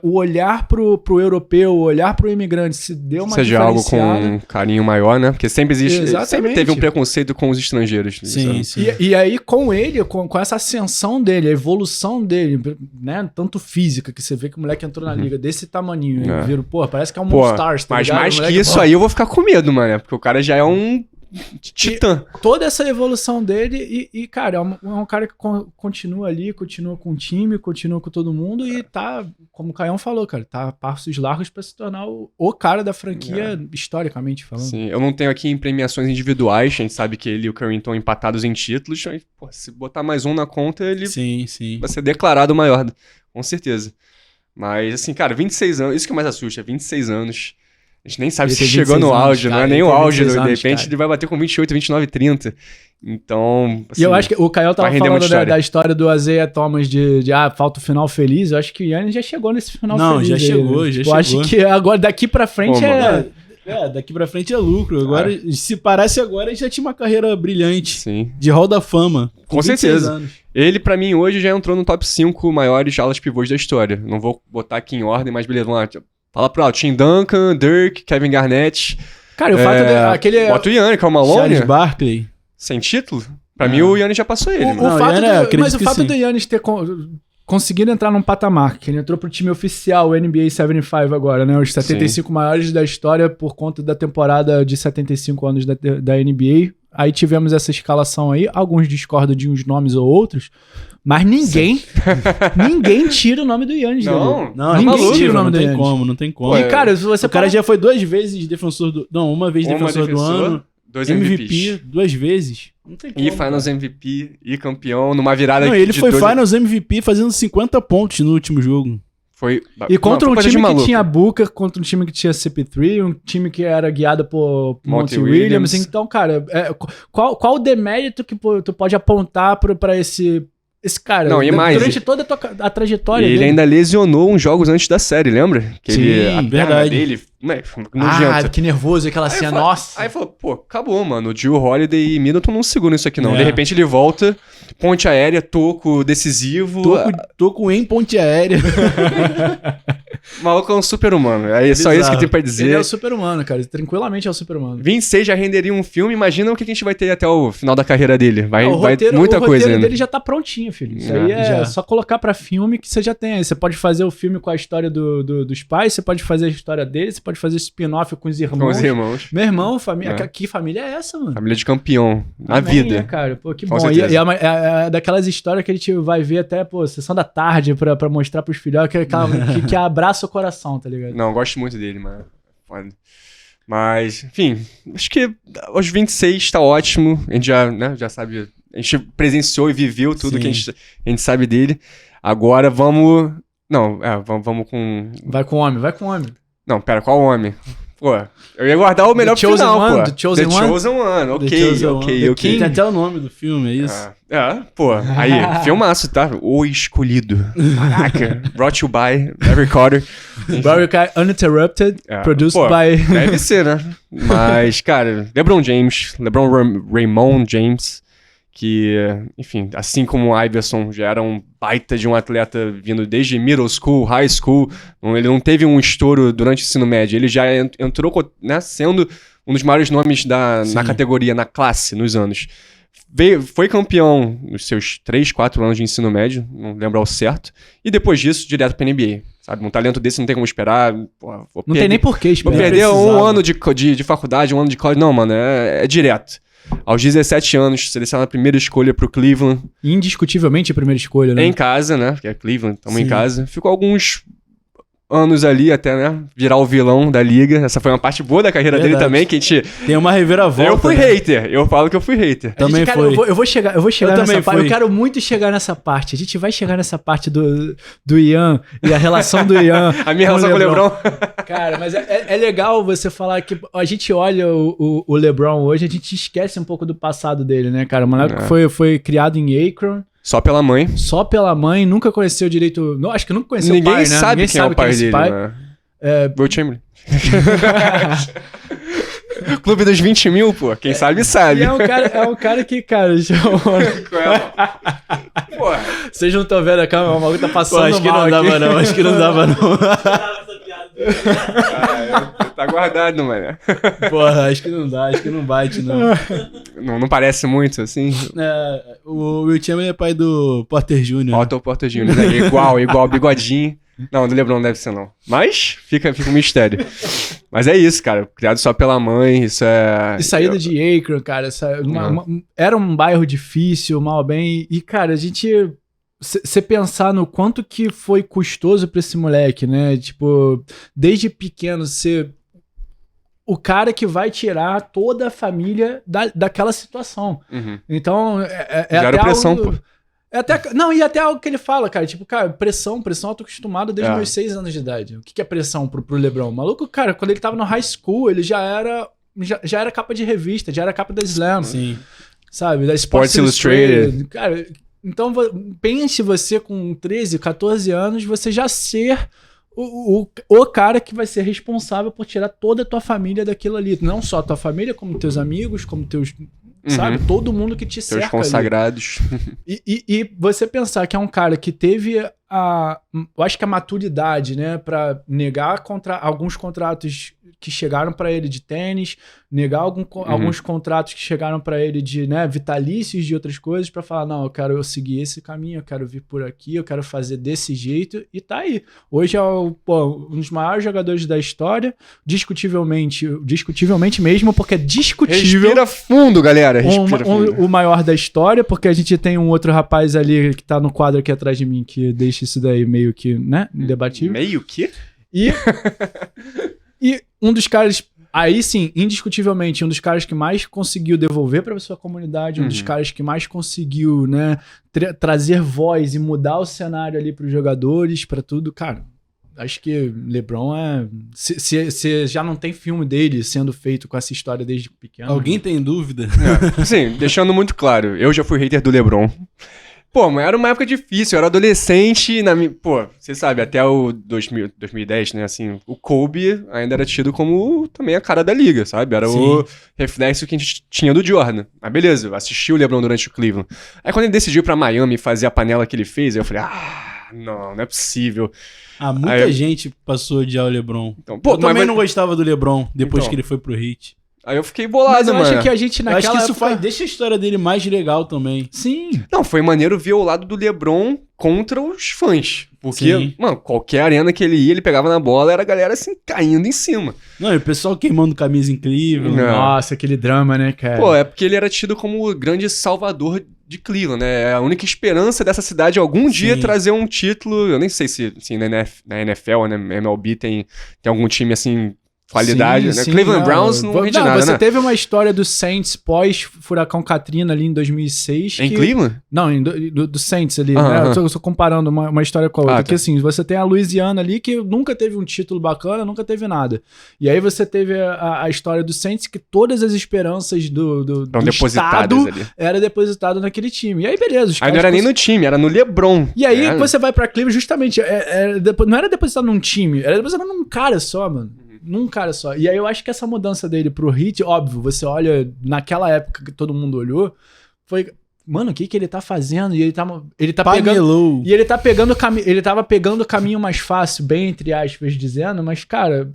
o olhar pro europeu, o olhar pro imigrante se dê uma seja algo com um carinho maior, né? Porque sempre existe... Sempre teve um preconceito com os estrangeiros. Sim. E aí, com ele, com essa ascensão dele, a evolução dele, né? Tanto física, que você vê que o moleque entrou na liga desse tamaninho, ele vira, parece que é um Monstars, tá mas ligado? Mais que isso aí, eu vou ficar com medo, mano. Porque o cara já é um... titã. Toda essa evolução dele e cara, é um cara que continua ali, continua com o time, continua com todo mundo e tá, como o Caião falou, cara, tá a passos largos pra se tornar o cara da franquia, historicamente falando. Sim, eu não tenho aqui em premiações individuais, a gente sabe que ele e o Curry estão empatados em títulos, mas, se botar mais um na conta, ele vai ser declarado o maior, com certeza. Mas, assim, cara, 26 anos, isso que mais assusta, 26 anos... A gente nem sabe se chegou no auge, cara, não é nem o auge, de repente cara. Ele vai bater com 28, 29, 30. Então, assim, e eu acho que o Caio tava falando da história do Isaiah Thomas de falta o final feliz. Eu acho que o Giannis já chegou nesse final feliz. Não, já chegou. Eu acho que agora, daqui pra frente daqui pra frente é lucro. Agora, se parasse agora, ele já tinha uma carreira brilhante. Sim. De Hall da Fama. Com certeza. Anos. Ele, pra mim, hoje já entrou no top 5 maiores alas pivôs da história. Não vou botar aqui em ordem, mas beleza, vamos lá. Fala pro Tim Duncan, Dirk, Kevin Garnett. Cara, o fato daquele... Bota o Yannick, é o Malone. Charles Barkley. Sem título? Pra mim, o Yannis já passou ele. Mas o fato do Yannis ter conseguido entrar num patamar, que ele entrou pro time oficial, o NBA 75 agora, né? Os 75 maiores da história por conta da temporada de 75 anos da NBA. Aí tivemos essa escalação aí, alguns discordam de uns nomes ou outros, mas ninguém tira o nome do Yannis. Não, ninguém tira o nome do Yannis. Não tem como. E cara, se você o cara já foi 2 vezes defensor do... Não, uma vez defensor do ano, 2 MVP 2 vezes. Não tem como. E Finals MVP, e campeão, numa virada... Não, ele foi Finals MVP fazendo 50 pontos no último jogo. Foi... E contra um time que tinha Booker, contra um time que tinha CP3, um time que era guiado por Monty Williams. Então, cara, qual o demérito que tu pode apontar pra esse cara? Não, e mais... Durante toda a trajetória ele dele. ainda lesionou uns jogos antes da série, lembra? Que Sim, a perna dele... Ah, que nervoso, aquela cena, nossa. Aí falou, pô, acabou, mano. O Drew Holiday e Middleton não seguram isso aqui, não. De repente ele volta, ponte aérea, toco decisivo. Toco em ponte aérea. O maluco é um super-humano. É só isso que tem pra dizer. Ele é o super-humano, cara. Tranquilamente é o super-humano. 26 já renderia um filme. Imagina o que a gente vai ter até o final da carreira dele. Vai muita coisa ainda. O roteiro dele já tá prontinho, filho. Isso aí é só colocar pra filme que você já tem. Você pode fazer o filme com a história dos pais, você pode fazer a história dele, você pode fazer spin-off com os irmãos. Com os irmãos. Meu irmão, família. Que família é essa, mano? Família de campeão. Na vida. Cara, pô, que bom. E é daquelas histórias que a gente vai ver até, pô, sessão da tarde pra mostrar pros filhos que abraça o coração, tá ligado? Não, gosto muito dele, mano. Foda. Mas, enfim, acho que aos 26 tá ótimo. A gente já sabe. A gente presenciou e viveu tudo que a gente sabe dele. Agora vamos. Não, vamos com. Vai com homem. Não, pera, qual homem? Pô, eu ia guardar o melhor pro final, pô. The Chosen One? Ok. Tem até o nome do filme, é isso? Pô, aí, filmaço, tá? O Escolhido. Caraca. Brought you by Every Carter. Uninterrupted, produced by... Deve ser, né? Mas, cara, LeBron Raymond James, que, enfim, assim como o Iverson já era um baita de um atleta vindo desde middle school, high school, ele não teve um estouro durante o ensino médio, ele já entrou, né, sendo um dos maiores nomes na categoria, na classe, nos anos. Foi campeão nos seus 3, 4 anos de ensino médio, não lembro ao certo, e depois disso, direto pra NBA. Sabe, um talento desse não tem como esperar. Porra, tem nem porquê esperar. Vou perder um ano de faculdade, um ano de college. Não, mano, é direto. Aos 17 anos, selecionado a primeira escolha pro Cleveland. Indiscutivelmente a primeira escolha, né? Em casa, né? Porque é Cleveland, estamos em casa. Ficou alguns anos ali até, né? Virar o vilão da liga. Essa foi uma parte boa da carreira dele também, que a gente... Tem uma reviravolta. Eu fui hater. Eu falo que eu fui hater. Também foi. Eu vou chegar nessa parte. Eu quero muito chegar nessa parte. A gente vai chegar nessa parte do Ian e a relação do Ian. A minha relação com o LeBron. Cara, mas é legal você falar que a gente olha o LeBron hoje, a gente esquece um pouco do passado dele, né, cara? O moleque foi criado em Akron. Só pela mãe. Nunca conheceu direito... Não, acho que nunca conheceu o pai, né? Ninguém sabe quem é o pai dele, né? Will Chamberlain. Clube dos 20 mil, pô. Quem sabe, sabe. E é um cara que, cara... Porra. Vocês não estão vendo a câmera, o maluco tá passando mal. Acho que não dava, não. Tá guardado, mano. Porra, acho que não dá, acho que não bate, não. Não parece muito, assim? O Will Chamberlain é pai do Porter Jr. Otto Porter Jr., né? Igual, bigodinho. Não, do LeBron não deve ser, não. Mas fica um mistério. Mas é isso, cara. Criado só pela mãe, isso é... E saída de Akron, cara. Era um bairro difícil, mal bem. E, cara, a gente... Você pensar no quanto que foi custoso pra esse moleque, né? Tipo, desde pequeno, ser o cara que vai tirar toda a família daquela situação. Uhum. Então, já até pressão, algo... pô. E até algo que ele fala, cara, tipo, cara, pressão, eu tô acostumado desde meus 6 anos de idade. O que é pressão pro LeBron? O maluco, cara, quando ele tava no high school, ele já era capa de revista, já era capa da Slam. Sim. Sabe? Da Sports Illustrated. Cara, então pense você com 13, 14 anos, você já ser o cara que vai ser responsável por tirar toda a tua família daquilo ali. Não só a tua família, como teus amigos, como teus... Sabe? Todo mundo que te cerca. Teus consagrados. E você pensar que é um cara que teve eu acho que a maturidade, né, pra negar alguns contratos que chegaram pra ele de tênis, negar alguns contratos que chegaram pra ele de, né, vitalícios de outras coisas pra falar, não, eu quero seguir esse caminho, eu quero vir por aqui, eu quero fazer desse jeito, e tá aí. Hoje é um dos maiores jogadores da história, discutivelmente mesmo, porque é discutível. Respira fundo, galera, respira fundo. O maior da história, porque a gente tem um outro rapaz ali que tá no quadro aqui atrás de mim, que deixa isso daí meio que, né, debatível. Meio que? E um dos caras, aí sim, indiscutivelmente, um dos caras que mais conseguiu devolver para sua comunidade, um dos caras que mais conseguiu, né, trazer voz e mudar o cenário ali pros jogadores, para tudo, cara. Acho que LeBron é... Se já não tem filme dele sendo feito com essa história desde pequeno. Alguém tem dúvida? Sim, deixando muito claro, eu já fui hater do LeBron. Pô, mas era uma época difícil, eu era adolescente, pô, você sabe, até o 2010, né, assim, o Kobe ainda era tido como também a cara da liga, sabe? Era o reflexo que a gente tinha do Jordan. Mas beleza, eu assisti o LeBron durante o Cleveland. Aí quando ele decidiu ir pra Miami fazer a panela que ele fez, aí eu falei, não é possível. Muita gente passou a odiar o LeBron. Então, pô, eu também não gostava do LeBron depois que ele foi pro Heat. Aí eu fiquei bolado, mano. Mas eu acho que a gente naquela época... deixa a história dele mais legal também. Sim. Não, foi maneiro ver o lado do LeBron contra os fãs. Porque, mano, qualquer arena que ele ia, ele pegava na bola, era a galera assim, caindo em cima. Não, e o pessoal queimando camisa em Cleveland. Nossa, aquele drama, né, cara? Pô, é porque ele era tido como o grande salvador de Cleveland, né? É a única esperança dessa cidade algum dia trazer um título. Eu nem sei se na NFL, né, MLB tem algum time assim... Qualidade, né? Cleveland Browns não rende nada, você né? teve uma história do Saints pós-Furacão Katrina ali em 2006. Em Cleveland? Não, do Saints ali, né? Eu tô comparando uma história com a outra. Que assim, você tem a Louisiana ali que nunca teve um título bacana, nunca teve nada. E aí você teve a história do Saints que todas as esperanças do estado ali. Era depositado naquele time. E aí, beleza. Aí não era nem no time, era no LeBron. E aí você vai pra Cleveland justamente, não era depositado num time, era depositado num cara só, mano. Num cara só. E aí eu acho que essa mudança dele pro Heat, óbvio, você olha naquela época que todo mundo olhou, foi... Mano, o que ele tá fazendo? E ele tá pegando... E ele tá pegando ele tava pegando o caminho mais fácil, bem entre aspas, dizendo, mas, cara,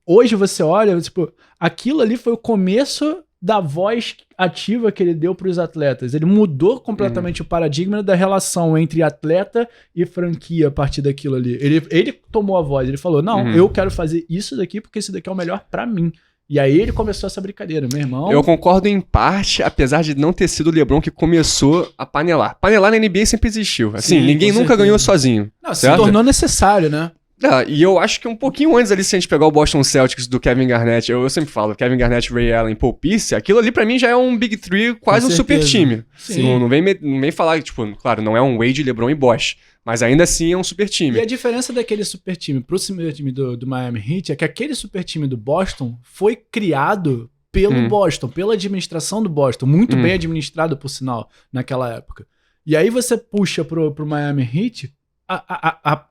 hoje você olha, tipo, aquilo ali foi o começo da voz ativa que ele deu pros atletas. Ele mudou completamente o paradigma da relação entre atleta e franquia a partir daquilo ali. Ele tomou a voz, ele falou, não, eu quero fazer isso daqui porque isso daqui é o melhor pra mim. E aí ele começou essa brincadeira, meu irmão. Eu concordo em parte, apesar de não ter sido o LeBron que começou a panelar. Panelar na NBA sempre existiu. Assim, ninguém nunca ganhou sozinho. Não, se tornou necessário, né? E eu acho que um pouquinho antes ali, se a gente pegar o Boston Celtics do Kevin Garnett, eu sempre falo, Kevin Garnett, Ray Allen, Paul Pierce, aquilo ali pra mim já é um Big Three, quase um super time. Não vem falar, tipo, claro, não é um Wade, LeBron e Bosh, mas ainda assim é um super time. E a diferença daquele super time pro super time do Miami Heat é que aquele super time do Boston foi criado pelo Boston, pela administração do Boston, muito bem administrado, por sinal, naquela época. E aí você puxa pro Miami Heat...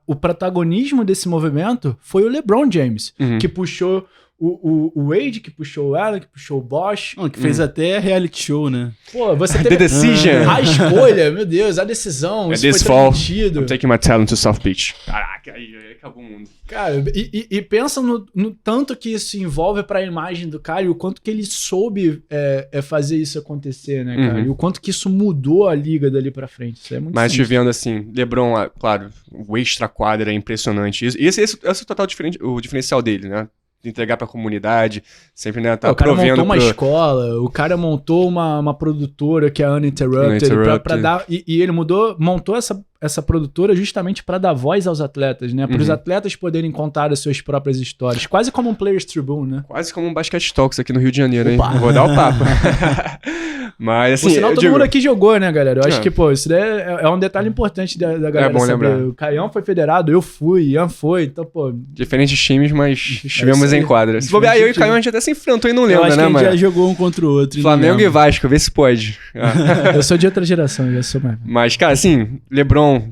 O protagonismo desse movimento foi o LeBron James, que puxou o Wade, que puxou o Allen, que puxou o Bosh. Que fez até reality show, né? Pô, você teve... The decision. A escolha, meu Deus, a decisão. Isso foi transmitido. I'm taking my talent to South Beach. Caraca, aí acabou o mundo. Cara, e pensa no tanto que isso envolve pra imagem do cara e o quanto que ele soube fazer isso acontecer, né, cara? E o quanto que isso mudou a liga dali pra frente. Isso é muito Mas te vendo assim, LeBron, claro, o extra-quadra é impressionante. Esse é o total o diferencial dele, né? De entregar pra comunidade, sempre, né, tá provendo... O cara montou uma escola, o cara montou uma produtora que é a Uninterrupted, pra dar... E ele montou essa produtora justamente pra dar voz aos atletas, né? Para os atletas poderem contar as suas próprias histórias. Quase como um Players Tribune, né? Quase como um Basket Talks aqui no Rio de Janeiro, hein? Vou dar o papo. Mas, assim, por sinal, todo mundo aqui jogou, né, galera? Eu acho que, pô, isso daí é um detalhe importante da galera bom saber. Lembrar. O Caião foi federado, eu fui, Ian foi, então, pô... Diferentes times, mas estivemos em quadra. Se bobear, eu e o Caião a gente até se enfrentou e não lembra, né, mano? A gente já jogou um contra o outro. Flamengo e Vasco, vê se pode. Eu sou de outra geração, eu sou mais... Mas, cara, assim, LeBron,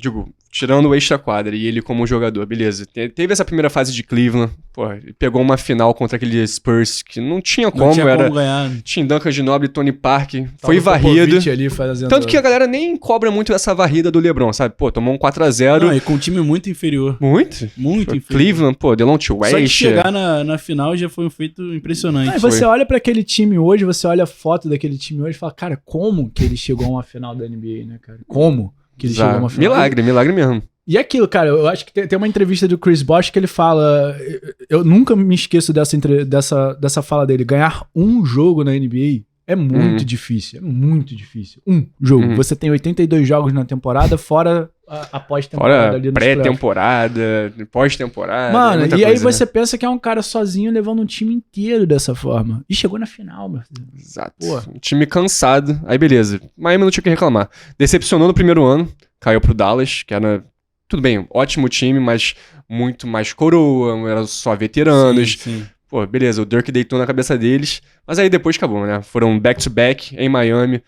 tirando o extra-quadra e ele como jogador, beleza. Teve essa primeira fase de Cleveland, pô, ele pegou uma final contra aquele Spurs que não tinha como, ganhar. Tim Duncan, Ginobili, Tony Parker, foi varrido. Ali fazendo... Tanto que a galera nem cobra muito essa varrida do LeBron, sabe? Pô, tomou um 4-0. Não, e com um time muito inferior. Muito inferior. Cleveland, pô, Delonte West. Só de chegar na final já foi um feito impressionante. Você olha pra aquele time hoje, você olha a foto daquele time hoje e fala, cara, como que ele chegou a uma final da NBA, né, cara? Como que ele chegou a uma final? Milagre mesmo. E aquilo, cara, eu acho que tem uma entrevista do Chris Bosh que ele fala, eu nunca me esqueço dessa fala dele, ganhar um jogo na NBA é muito difícil, Um jogo. Você tem 82 jogos na temporada, fora a pós-temporada. Fora pré-temporada, pós-temporada. Mano, e aí você pensa que é um cara sozinho levando um time inteiro dessa forma. E chegou na final, meu filho. Exato. Um time cansado. Aí beleza. Miami não tinha o que reclamar. Decepcionou no primeiro ano, caiu pro Dallas, que era... Tudo bem, ótimo time, mas muito mais coroa, era só veteranos. Sim. Pô, beleza, o Dirk deitou na cabeça deles, mas aí depois acabou, né? Foram back-to-back em Miami,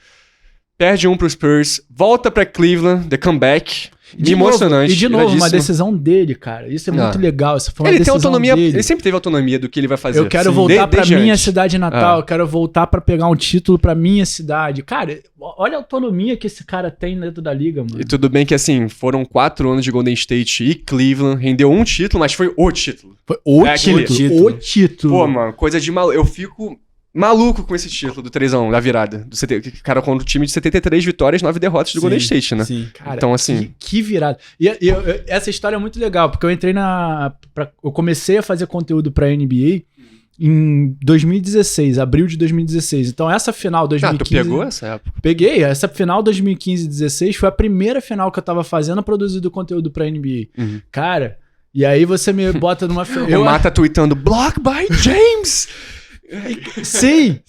perde um pro Spurs, volta pra Cleveland, the comeback, emocionante. E de novo, uma decisão dele, cara. Isso é muito legal. Isso foi uma ele tem decisão autonomia, dele. ele sempre teve autonomia do que ele vai fazer. Eu quero voltar pra minha cidade natal, eu quero voltar pra pegar um título pra minha cidade. Cara, olha a autonomia que esse cara tem dentro da liga, mano. E tudo bem que, assim, foram 4 anos de Golden State e Cleveland, rendeu um título, mas foi o título. Foi o título. Pô, mano, coisa de maluco. Eu fico maluco com esse título do 3-1, da virada. Cara, contra o time de 73 vitórias, 9 derrotas do Golden State, né? Sim, cara, então, assim... Que virada. E essa história é muito legal, porque eu entrei eu comecei a fazer conteúdo pra NBA em 2016, abril de 2016. Então essa final 2015... tu pegou essa época? Peguei. Essa final 2015-16 foi a primeira final que eu tava fazendo produzindo conteúdo pra NBA. Cara, e aí você me bota numa... O Mata tweetando, block by James! Sim,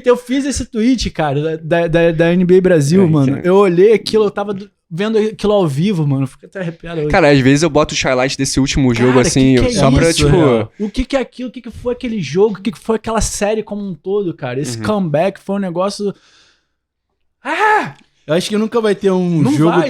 eu fiz esse tweet, cara, da NBA Brasil, mano. Eu olhei aquilo, eu tava vendo aquilo ao vivo, mano. Fiquei até arrepiado hoje. Cara, às vezes eu boto os highlights desse último jogo, assim, que só pra, isso, tipo... O que é aquilo? O que foi aquele jogo? O que foi aquela série como um todo, cara? Esse comeback foi um negócio... Eu acho que nunca vai ter um jogo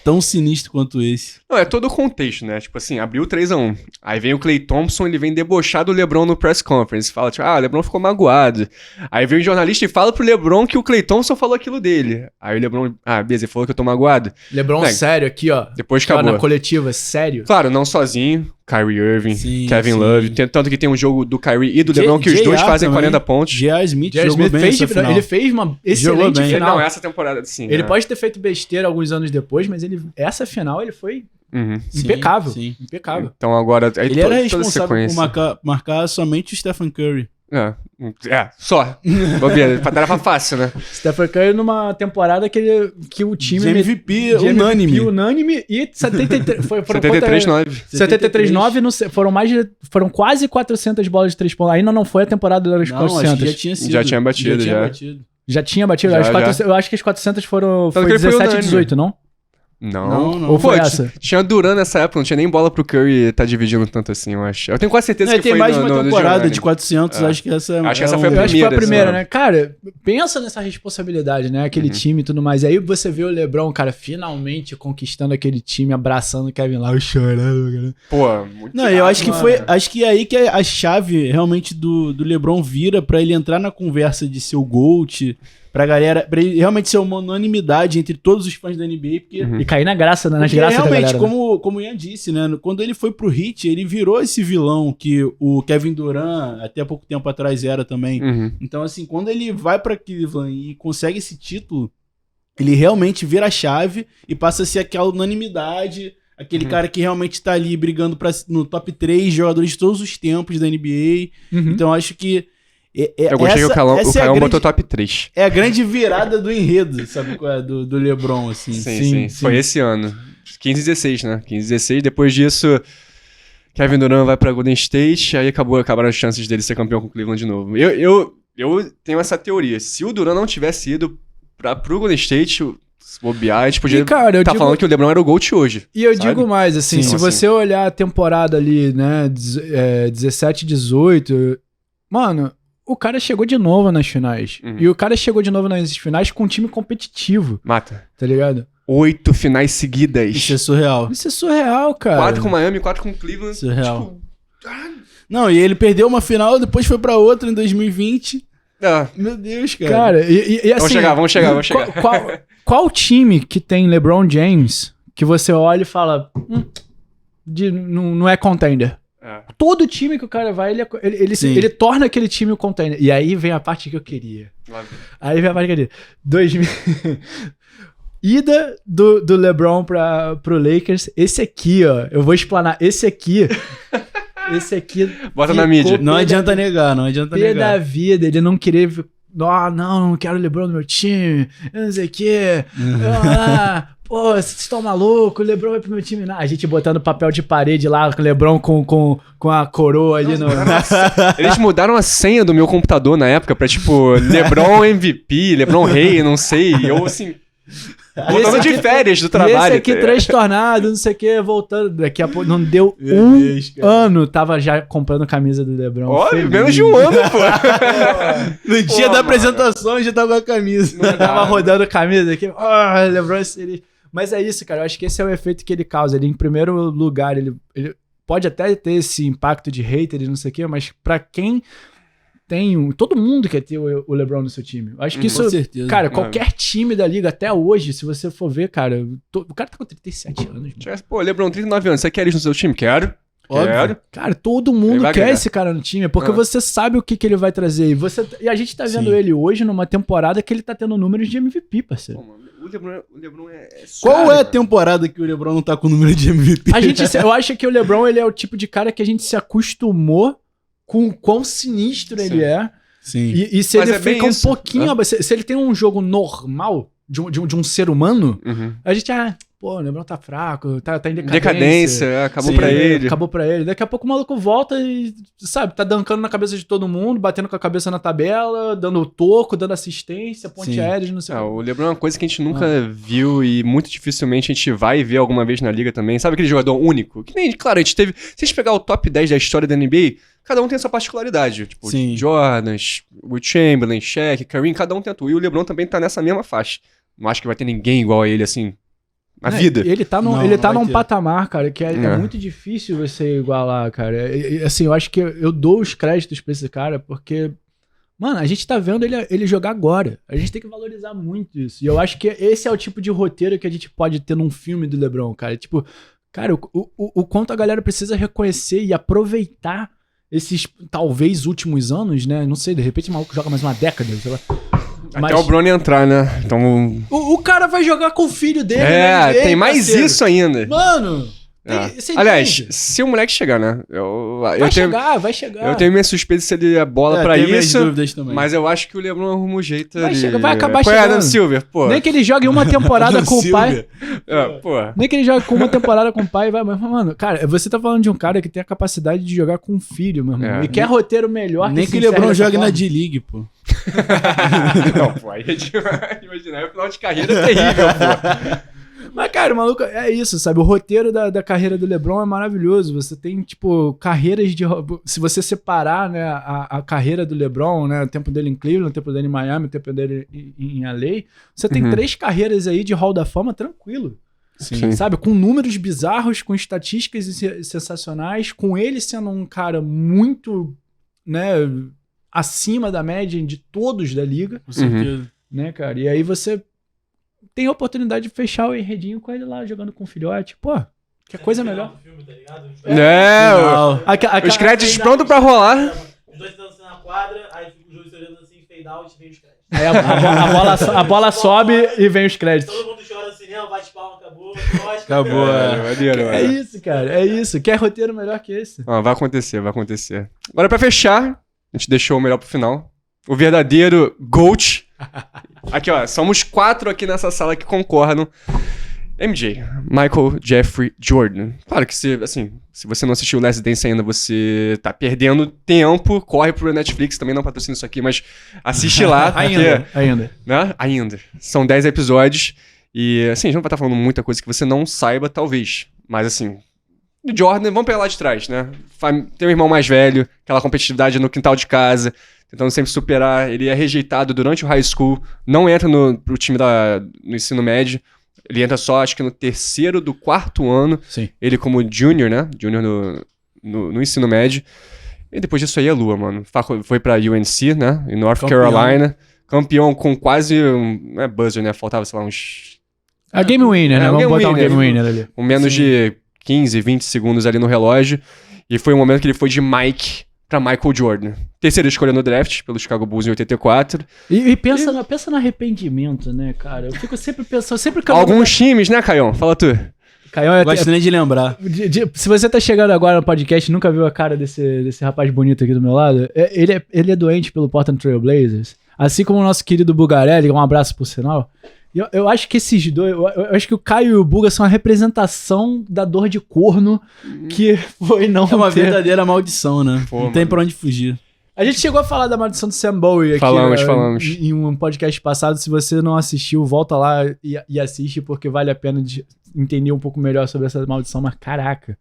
tão sinistro quanto esse. Não, é todo o contexto, né? Tipo assim, abriu 3-1. Aí vem o Klay Thompson, ele vem debochar do LeBron no press conference. Fala, tipo, o LeBron ficou magoado. Aí vem o jornalista e fala pro LeBron que o Klay Thompson falou aquilo dele. Aí o LeBron, beleza, ele falou que eu tô magoado. LeBron, sério, aqui, ó. Depois acabou. Na coletiva, sério. Claro, não sozinho. Kyrie Irving, Kevin Love. Tanto que tem um jogo do Kyrie e do LeBron que os dois fazem 40 pontos. J.R. Smith jogou bem essa final. Ele fez uma excelente final. Não, essa temporada, sim. Ele pode ter feito besteira alguns anos depois, mas essa final ele foi impecável. Sim. Impecável. Então agora... Ele era responsável por marcar somente o Stephen Curry. Só. Tarefa fácil, né? Stephen Curry numa temporada que o time... De MVP unânime e 73... 73-9. 73-9, foram quase 400 bolas de 3 pontos. Ainda não foi a temporada das 400. Acho que já tinha sido. Já tinha batido. Já tinha batido? Eu acho que as 400 foi 17 e 18, não? Não. Foi essa. Tinha Duran nessa época, não tinha nem bola pro Curry tá dividindo tanto assim, eu acho. Eu tenho quase certeza que tem foi mais de uma temporada de 400, acho que essa foi a primeira. Acho que foi a primeira, né? Cara, pensa nessa responsabilidade, né? Aquele time e tudo mais. E aí você vê o LeBron, cara, finalmente conquistando aquele time, abraçando o Kevin Love, chorando, cara. Pô, muito Não, eu acho que acho que é aí que a chave realmente do LeBron vira pra ele entrar na conversa de ser o GOAT, pra ele realmente ser uma unanimidade entre todos os fãs da NBA, porque... E cair na graça, né? Nas graças realmente, da galera, como o Ian disse, né? Quando ele foi pro Heat, ele virou esse vilão que o Kevin Durant, até pouco tempo atrás, era também. Então, assim, quando ele vai pra Cleveland e consegue esse título, ele realmente vira a chave e passa a ser aquela unanimidade, aquele cara que realmente tá ali brigando no top 3 jogadores de todos os tempos da NBA. Então, acho que eu gostei que o Calão botou top 3. É a grande virada do enredo, sabe qual é? Do LeBron, assim. Sim. Foi esse ano. 15-16, né? 15-16. Depois disso, Kevin Durant vai pra Golden State, aí acabaram as chances dele ser campeão com o Cleveland de novo. Eu tenho essa teoria. Se o Durant não tivesse ido pro Golden State, se bobear, a gente podia estar falando que o LeBron era o GOAT hoje. E eu digo mais, assim, se você olhar a temporada ali, né, 17, 18, mano... O cara chegou de novo nas finais. E o cara chegou de novo nas finais com um time competitivo. Mata. Tá ligado? 8 finais seguidas. Isso é surreal. Isso é surreal, cara. 4 com Miami, 4 com Cleveland. Surreal. Não, e ele perdeu uma final, depois foi pra outra em 2020. Meu Deus, cara. Cara, e assim... Vamos chegar. Qual time que tem LeBron James que você olha e fala... não é contender? Todo time que o cara vai, ele torna aquele time o contender. E aí vem a parte que eu queria. Ida do LeBron pro Lakers. Esse aqui, ó. Eu vou explanar. Esse aqui... Bota na mídia. Não adianta negar. Da vida, ele não querer... não quero o LeBron no meu time. Eu não sei o quê. Pô, vocês estão malucos, o LeBron vai pro meu time. Não, a gente botando papel de parede lá, com o LeBron com a coroa ali no... Eles mudaram a senha do meu computador na época pra, tipo, LeBron MVP, LeBron Rei, não sei. Eu, assim... Voltando de férias do trabalho. Esse aqui transtornado, não sei o que, voltando. Daqui a pouco, não deu ano, tava já comprando camisa do LeBron. Olha, menos de um ano, pô. No dia da apresentação, já tava com a camisa. Tava rodando camisa aqui. LeBron seria... Mas é isso, cara. Eu acho que esse é o efeito que ele causa. Ele, em primeiro lugar, ele pode até ter esse impacto de hater e não sei o que, mas pra quem... todo mundo quer ter o LeBron no seu time. Eu acho que isso, cara, qualquer time da liga até hoje, se você for ver, cara, o cara tá com 37 anos. Mano. Pô, LeBron, 39 anos, você quer isso no seu time? Quero. Óbvio. Cara, todo mundo quer esse cara no time, porque você sabe o que ele vai trazer. E a gente tá vendo ele hoje numa temporada que ele tá tendo números de MVP, parceiro. Pô, mano, o LeBron é Qual é a temporada que o LeBron não tá com o número de MVP? Eu acho que o LeBron, ele é o tipo de cara que a gente se acostumou com o quão sinistro ele é. Sim. E se ele fica um pouquinho... Se ele tem um jogo normal de um ser humano, a gente... o LeBron tá fraco, tá em decadência. Acabou pra ele. Acabou pra ele. Daqui a pouco o maluco volta e, sabe, tá dancando na cabeça de todo mundo, batendo com a cabeça na tabela, dando toco, dando assistência, ponte aérea, não sei o que. O LeBron é uma coisa que a gente nunca viu e muito dificilmente a gente vai ver alguma vez na liga também. Sabe aquele jogador único? Que nem, claro, a gente teve... Se a gente pegar o top 10 da história da NBA, cada um tem a sua particularidade. Tipo, Jordan, Will Chamberlain, Shaq, Kareem, cada um tem a tua. E o LeBron também tá nessa mesma faixa. Não acho que vai ter ninguém igual a ele, assim... A vida. Ele tá num patamar, cara, que é muito difícil você igualar, cara. Assim, eu acho que eu dou os créditos pra esse cara, porque, mano, a gente tá vendo ele jogar agora. A gente tem que valorizar muito isso. E eu acho que esse é o tipo de roteiro que a gente pode ter num filme do LeBron, cara. Tipo, cara, o quanto a galera precisa reconhecer e aproveitar esses, talvez, últimos anos, né? Não sei, de repente o maluco joga mais uma década, sei lá. Até o Bronny entrar, né? Então... O cara vai jogar com o filho dele. NBA, tem mais parceiro. Isso ainda. Mano... Aliás, se o moleque chegar, né? Vai chegar. Eu tenho minha suspeita se ele é bola pra isso. Também. Mas eu acho que o LeBron arruma um jeito. Vai acabar chegando. Adam Silver, pô. Nem que ele jogue uma temporada com o pai. Pô. Nem que ele jogue com uma temporada com o pai. Mas, mano, cara, você tá falando de um cara que tem a capacidade de jogar com um filho, meu irmão. E quer roteiro melhor. Nem que o LeBron jogue na D-League, pô. Não, pô. Aí imaginar, o final de carreira é terrível, pô. Mas, cara, o maluco, é isso, sabe? O roteiro da carreira do LeBron é maravilhoso. Você tem, tipo, carreiras de... Se você separar, né, a carreira do LeBron, né, o tempo dele em Cleveland, o tempo dele em Miami, o tempo dele em LA, você tem 3 carreiras aí de Hall da Fama tranquilo. Sim. Sabe? Com números bizarros, com estatísticas sensacionais, com ele sendo um cara muito, né, acima da média de todos da liga. Com certeza. Né, cara? E aí você... tem a oportunidade de fechar o enredinho com ele lá, jogando com o filhote. Pô, que coisa melhor. Filme, tá ligado? Os créditos prontos pra rolar. Os dois dançando na quadra, aí fica os dois olhando assim, fade out e vem os créditos. Aí a bola sobe e vem os créditos. Todo mundo chora no cinema, bate palma, acabou. Acabou, É isso, cara, é isso. Quer roteiro melhor que esse? Vai acontecer. Agora, pra fechar, a gente deixou o melhor pro final. O verdadeiro GOAT. Aqui, ó, somos 4 aqui nessa sala que concordam. MJ, Michael Jeffrey Jordan. Claro que se você não assistiu o Last Dance ainda, você tá perdendo tempo. Corre pro Netflix, também não patrocina isso aqui, mas assiste lá. Ainda. Né? Ainda. São 10 episódios. E, assim, a gente não vai estar falando muita coisa que você não saiba, talvez. Mas, assim, Jordan, vamos pegar lá de trás, né? Tem um irmão mais velho, aquela competitividade no quintal de casa, tentando sempre superar. Ele é rejeitado durante o high school, não entra pro time no ensino médio. Ele entra só, acho que no terceiro do quarto ano, Sim. ele como junior, né? Junior no ensino médio. E depois disso aí é lua, mano. Foi pra UNC, né? Em North Carolina. Campeão com quase não é buzzer, né? Faltava, sei lá, uns... A game winner, né? Vamos botar um game winner ali. Com menos de 15, 20 segundos ali no relógio. E foi um momento que ele foi de Mike pra Michael Jordan. Terceira escolha no draft, pelo Chicago Bulls em 84. E pensa no arrependimento, né, cara? Eu fico sempre pensando... Alguns times, né, Caião? Fala tu. Caião Não gosto nem de lembrar. Se você tá chegando agora no podcast e nunca viu a cara desse rapaz bonito aqui do meu lado, ele é doente pelo Portland Trail Blazers. Assim como o nosso querido Bugarelli, um abraço por sinal. Eu acho que esses dois, eu acho que o Caio e o Buga são a representação da dor de corno que foi não É uma verdadeira maldição, né? Pô, não tem pra onde fugir. A gente chegou a falar da maldição do Sam Bowie aqui. Falamos. Em um podcast passado. Se você não assistiu, volta lá e assiste, porque vale a pena entender um pouco melhor sobre essa maldição. Mas caraca,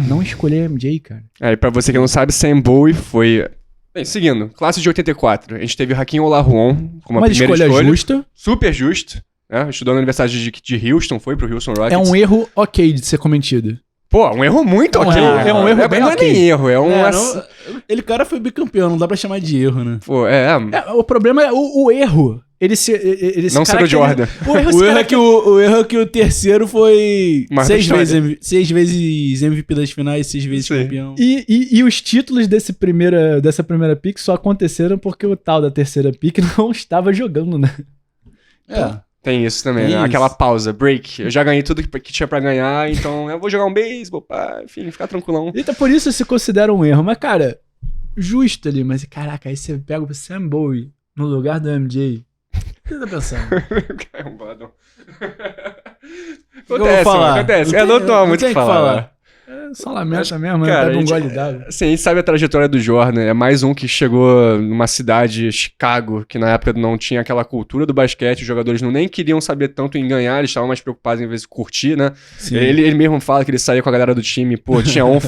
não escolher MJ, cara. E pra você que não sabe, Sam Bowie foi... Bem, seguindo, classe de 84, a gente teve Hakeem Olajuwon como a primeira escolha. Justa. Super justo, né? Estudou na Universidade de Houston, foi pro Houston Rockets. É um erro ok de ser cometido. Pô, um erro muito ok. É um erro bem não é ok. nem erro, é um... Ele cara foi bicampeão, não dá pra chamar de erro, né? Pô, O problema é o erro. Ele se não ser o Jordan. O erro é que o terceiro foi Mas 6 vezes MVP das finais, 6 vezes campeão. E os títulos dessa primeira pick só aconteceram porque o tal da terceira pick não estava jogando, né? Tem isso também, né? Aquela pausa, break. Eu já ganhei tudo que tinha pra ganhar, então eu vou jogar um beisebol, pá, enfim, ficar tranquilão. Então por isso se considera um erro. Mas, cara, justo ali. Mas, caraca, aí você pega o Sam Bowie no lugar do MJ. O que você tá pensando? É um badão. Acontece. Eu não tô muito o que falar. É só lamenta mesmo, cara, pega um gole d'água. Assim, a gente sabe a trajetória do Jordan. É mais um que chegou numa cidade, Chicago, que na época não tinha aquela cultura do basquete. Os jogadores nem queriam saber tanto em ganhar, eles estavam mais preocupados em vez de curtir, né? Ele mesmo fala que ele saía com a galera do time, pô, tinha um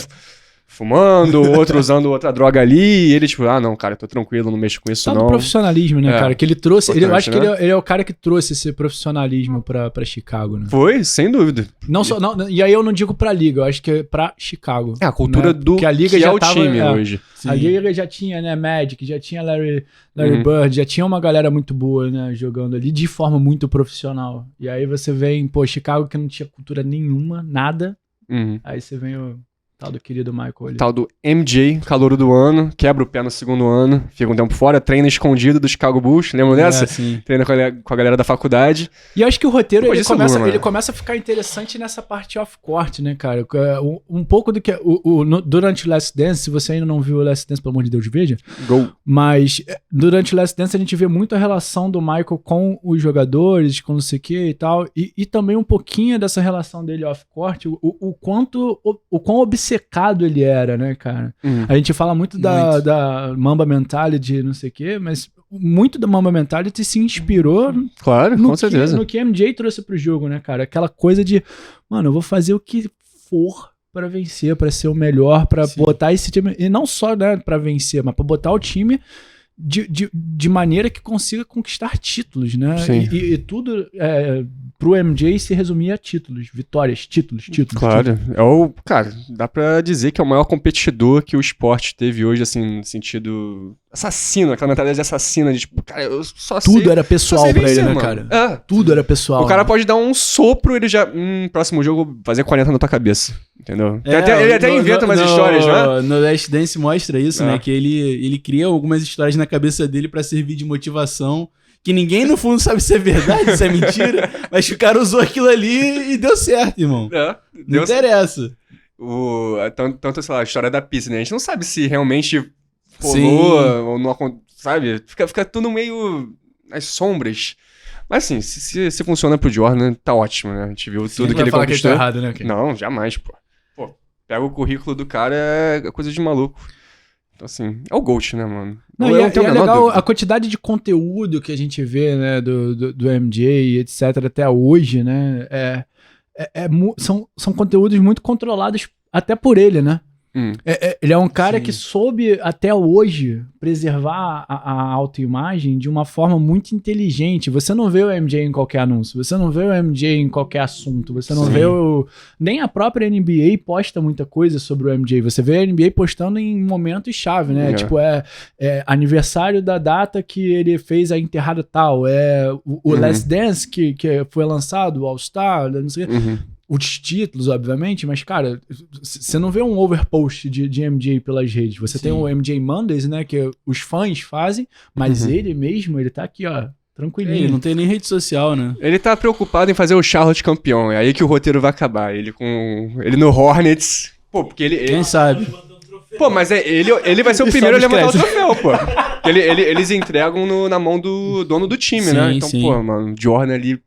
fumando, outro usando outra droga ali, e ele tipo, não, cara, eu tô tranquilo, não mexo com isso não. Só no profissionalismo, né, cara? Que ele trouxe, eu acho que né? ele é o cara que trouxe esse profissionalismo pra Chicago, né? Foi, sem dúvida. E aí eu não digo pra Liga, eu acho que é pra Chicago. A cultura do que a Liga que já é o tava, time hoje. A Liga já tinha, né, Magic, já tinha Larry Bird, já tinha uma galera muito boa, né, jogando ali de forma muito profissional. E aí você vem, Chicago que não tinha cultura nenhuma, nada. Aí você vem o tal do querido Michael ali. Tal do MJ, calouro do ano, quebra o pé no segundo ano, fica um tempo fora, treina escondido do Chicago Bulls, lembra dessa? Sim. Treina com a galera da faculdade. E eu acho que o roteiro, Depois ele começa a ficar interessante nessa parte off-court, né, cara? Um pouco do que... durante o Last Dance, se você ainda não viu o Last Dance, pelo amor de Deus, veja. Go. Mas durante o Last Dance a gente vê muito a relação do Michael com os jogadores, com não sei o que e tal, e também um pouquinho dessa relação dele off-court, o quão obcecado ele era, né, cara? A gente fala muito da Mamba Mentality, não sei o quê, mas muito da Mamba Mentality se inspirou claro, com certeza. No que MJ trouxe pro jogo, né, cara? Aquela coisa de, mano, eu vou fazer o que for pra vencer, pra ser o melhor, pra botar esse time, e não só, né, pra vencer, mas pra botar o time de maneira que consiga conquistar títulos, né? E tudo pro MJ se resumia a títulos, vitórias, títulos. Claro. Cara, dá pra dizer que é o maior competidor que o esporte teve hoje, assim, no sentido assassino, aquela mentalidade de assassina, de tipo, cara, eu só sei... Tudo era pessoal pra ele, né, mano. cara? Tudo era pessoal. O cara pode dar um sopro, ele já, próximo jogo, fazer 40 na tua cabeça, entendeu? Ele até inventa umas histórias, né? No Last Dance mostra isso, né? Que ele cria algumas histórias na cabeça dele pra servir de motivação, que ninguém no fundo sabe se é verdade, se é mentira, mas o cara usou aquilo ali e deu certo, irmão. Não interessa. Tanto, sei lá, a história da pizza, né? A gente não sabe se realmente rolou ou não, sabe? Fica tudo meio nas sombras. Mas assim, se funciona pro Jordan, tá ótimo, né? A gente viu tudo que ele conquistou. Que ele tá errado, né, okay? Não, jamais, pô. Pega o currículo do cara, é coisa de maluco. Então, assim, é o GOAT, né, mano? Não, e é legal a quantidade de conteúdo que a gente vê, né, do MJ, etc, até hoje, né, são conteúdos muito controlados até por ele, né? Ele é um cara Sim. que soube até hoje preservar a autoimagem de uma forma muito inteligente. Você não vê o MJ em qualquer anúncio, você não vê o MJ em qualquer assunto, você não Sim. vê nem a própria NBA posta muita coisa sobre o MJ. Você vê a NBA postando em momentos chave, né? Tipo, aniversário da data que ele fez a enterrada tal, o Last Dance que foi lançado, o All-Star, não sei o quê. Os títulos, obviamente, mas, cara, você não vê um overpost de MJ pelas redes. Você tem o MJ Mondays, né, que os fãs fazem, mas ele mesmo, ele tá aqui, ó, tranquilinho. Ele não tem nem rede social, né? Ele tá preocupado em fazer o Charlotte campeão. É aí que o roteiro vai acabar. Ele no Hornets. Pô, porque ele... Quem sabe? Pô, mas ele vai ser o primeiro a levantar o troféu, pô. Eles entregam na mão do dono do time, né? Sim, Então, sim. pô, mano, Jordan ali...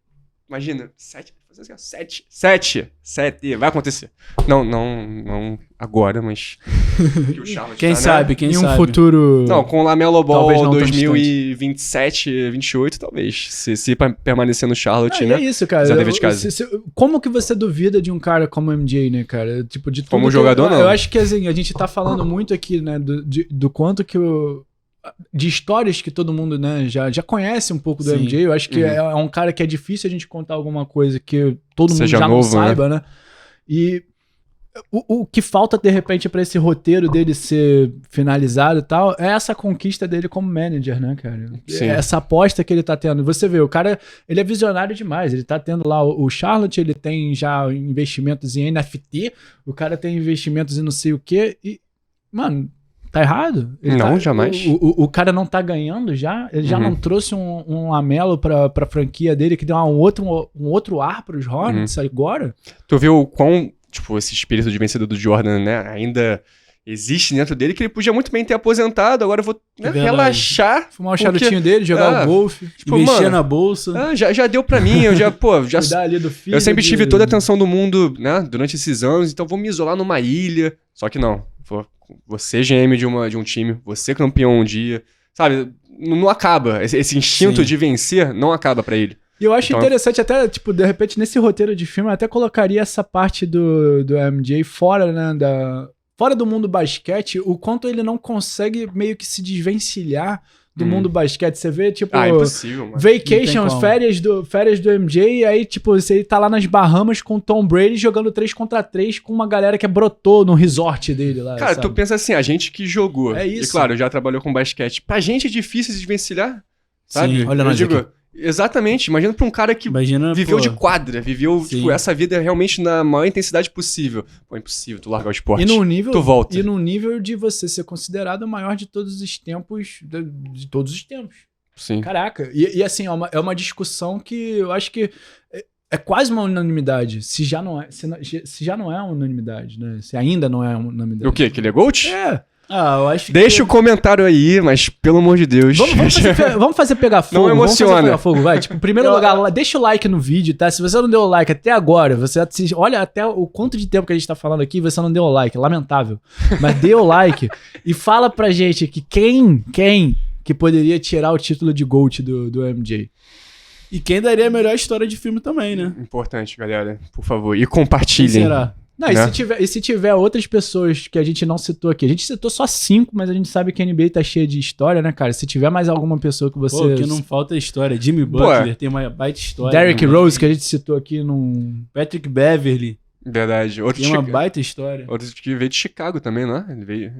Imagina, 7, vai acontecer. Não agora, mas... que o Charlotte Quem tá, sabe, né? quem em um sabe. futuro... Não, com o Lamelo Talvez Ball não tão 2027, 28, talvez. Se permanecer no Charlotte, Não, né? é isso, cara. Fizer dever de casa. Como que você duvida de um cara como o MJ, né, cara? Tipo, de tudo Como que jogador, não. Eu acho que, assim, a gente tá falando muito aqui, né, do quanto que de histórias que todo mundo, né, já conhece um pouco do Sim. MJ. Eu acho que é um cara que é difícil a gente contar alguma coisa que todo mundo Seja já novo, não saiba, né? E o que falta, de repente, pra esse roteiro dele ser finalizado e tal, é essa conquista dele como manager, né, cara? Sim. Essa aposta que ele tá tendo. Você vê, o cara, ele é visionário demais. Ele tá tendo lá o Charlotte, ele tem já investimentos em NFT, o cara tem investimentos em não sei o quê, e, mano, tá errado? Não, jamais. O cara não tá ganhando já? Ele já não trouxe um Lamelo pra franquia dele que deu um outro ar pros Hornets agora? Tu viu o quão, tipo, esse espírito de vencedor do Jordan, né, ainda existe dentro dele, que ele podia muito bem ter aposentado, agora eu vou relaxar. Fumar o charutinho dele, jogar o golfe. Tipo, Mexer mano, na bolsa. já deu pra mim, eu já Cuidar ali do filho. eu sempre tive toda a atenção do mundo, né, durante esses anos, então vou me isolar numa ilha. Só que não, você GM de um time, você campeão um dia, sabe? Não acaba, esse instinto Sim. de vencer não acaba pra ele. E eu acho Então, interessante até, tipo, de repente, nesse roteiro de filme, eu até colocaria essa parte do MJ fora, né, fora do mundo basquete, o quanto ele não consegue meio que se desvencilhar do mundo basquete. Você vê, tipo, é impossível, mano. Não tem Vacations, como. férias do MJ, e aí, tipo, você tá lá nas Bahamas com o Tom Brady jogando 3 contra 3 com uma galera que brotou no resort dele lá. Cara, sabe? tu pensa assim, a gente que jogou, É isso. e claro, já trabalhou com basquete, pra gente é difícil se desvencilhar, sabe? Sim. Olha Eu nós digo, aqui. exatamente, imagina pra um cara que Imagina, viveu pô, de quadra, viveu, Sim. tipo, essa vida realmente na maior intensidade possível. Pô, é impossível tu largar o esporte. E num nível, tu volta. E num nível de você ser considerado o maior de todos os tempos, de todos os tempos. Sim. Caraca. E assim, é uma discussão que eu acho que é quase uma unanimidade. Se já não é uma unanimidade, né? Se ainda não é uma unanimidade. O quê? Que ele é GOAT? É. eu acho Deixa que... o comentário aí, mas pelo amor de Deus. Vamos fazer pegar fogo. Não emociona. Vamos fazer pegar fogo, vai. Tipo, em primeiro lugar, deixa o like no vídeo, tá? Se você não deu o like até agora, você assiste, olha até o quanto de tempo que a gente tá falando aqui e você não deu o like. Lamentável. Mas dê o like e fala pra gente que quem que poderia tirar o título de GOAT do MJ. E quem daria a melhor história de filme também, né? Importante, galera. Por favor. E Quem compartilhem. será? Não, Né? e se tiver outras pessoas que a gente não citou aqui? A gente citou só 5, mas a gente sabe que a NBA tá cheia de história, né, cara? Se tiver mais alguma pessoa que você... Pô, que não falta história. Jimmy Butler tem uma baita história. Derrick né? Rose, que a gente citou aqui num... Patrick Beverly Verdade. Outro tem uma baita história. que veio de Chicago também, não é? Ele veio...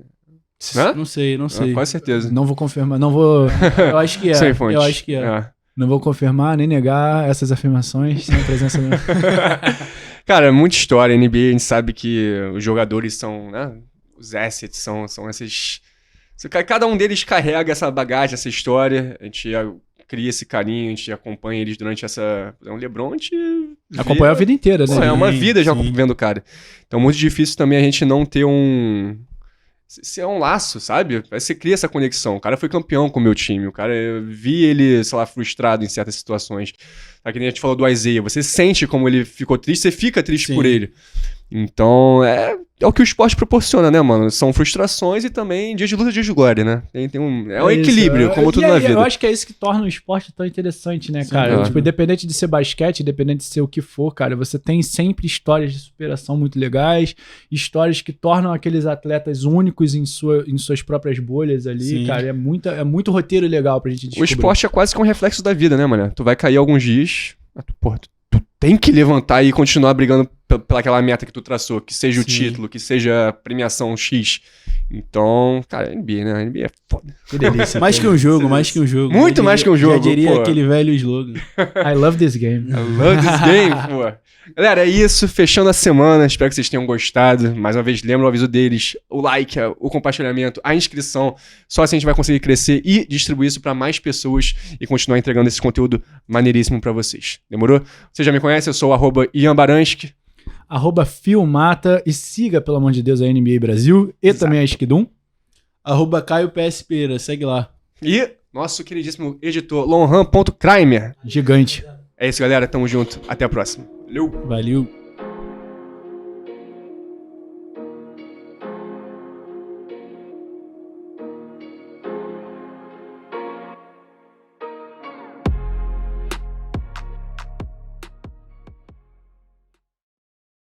Hã? Não sei. Quase certeza. Não vou confirmar, não vou... Eu acho que é. Sem fonte. Eu acho que é. Não vou confirmar nem negar essas afirmações sem a presença do... Cara, muita história. A NBA, a gente sabe que os jogadores são, né? Os assets são esses... Cada um deles carrega essa bagagem, essa história. A gente cria esse carinho, a gente acompanha eles durante essa... O LeBron, a gente... Acompanha a vida inteira, né? Pô, é uma Sim, vida já sim. vendo o cara. Então, muito difícil também a gente não ter ser um laço, sabe? Você cria essa conexão. O cara foi campeão com o meu time. O cara, eu vi ele, sei lá, frustrado em certas situações. Tá, que nem a gente falou do Isaiah. Você sente como ele ficou triste, você fica triste Sim. por ele. Então, é o que o esporte proporciona, né, mano? São frustrações e também dias de luta, dias de glória, né? É um equilíbrio, como tudo na vida. Eu acho que é isso que torna o esporte tão interessante, né, Sim, cara? Tipo, independente de ser basquete, independente de ser o que for, cara, você tem sempre histórias de superação muito legais, histórias que tornam aqueles atletas únicos em suas próprias bolhas ali, Sim. cara. É muito roteiro legal pra gente O descobrir. esporte é quase que um reflexo da vida, né, mano? Tu vai cair alguns dias, tu tem que levantar e continuar brigando pela aquela meta que tu traçou, que seja o Sim. título, que seja a premiação X. Então, cara, NBA, né? NBA é foda. Que delícia. Mais que um jogo, mais que um jogo. Muito mais que um jogo, Já diria pô. aquele velho slogan. I love this game. I love this game, pô. Galera, é isso. Fechando a semana. Espero que vocês tenham gostado. Mais uma vez, lembra o aviso deles, o like, o compartilhamento, a inscrição. Só assim a gente vai conseguir crescer e distribuir isso pra mais pessoas e continuar entregando esse conteúdo maneiríssimo pra vocês. Demorou? Você já me conhece, eu sou o @Ian Baranski. @Filmata e siga, pelo amor de Deus, a NBA Brasil e também a Esquidum. @Caio PS Pereira, segue lá. E nosso queridíssimo editor, lonhan.crimer. Gigante. É isso, galera. Tamo junto. Até a próxima. Valeu! Valeu.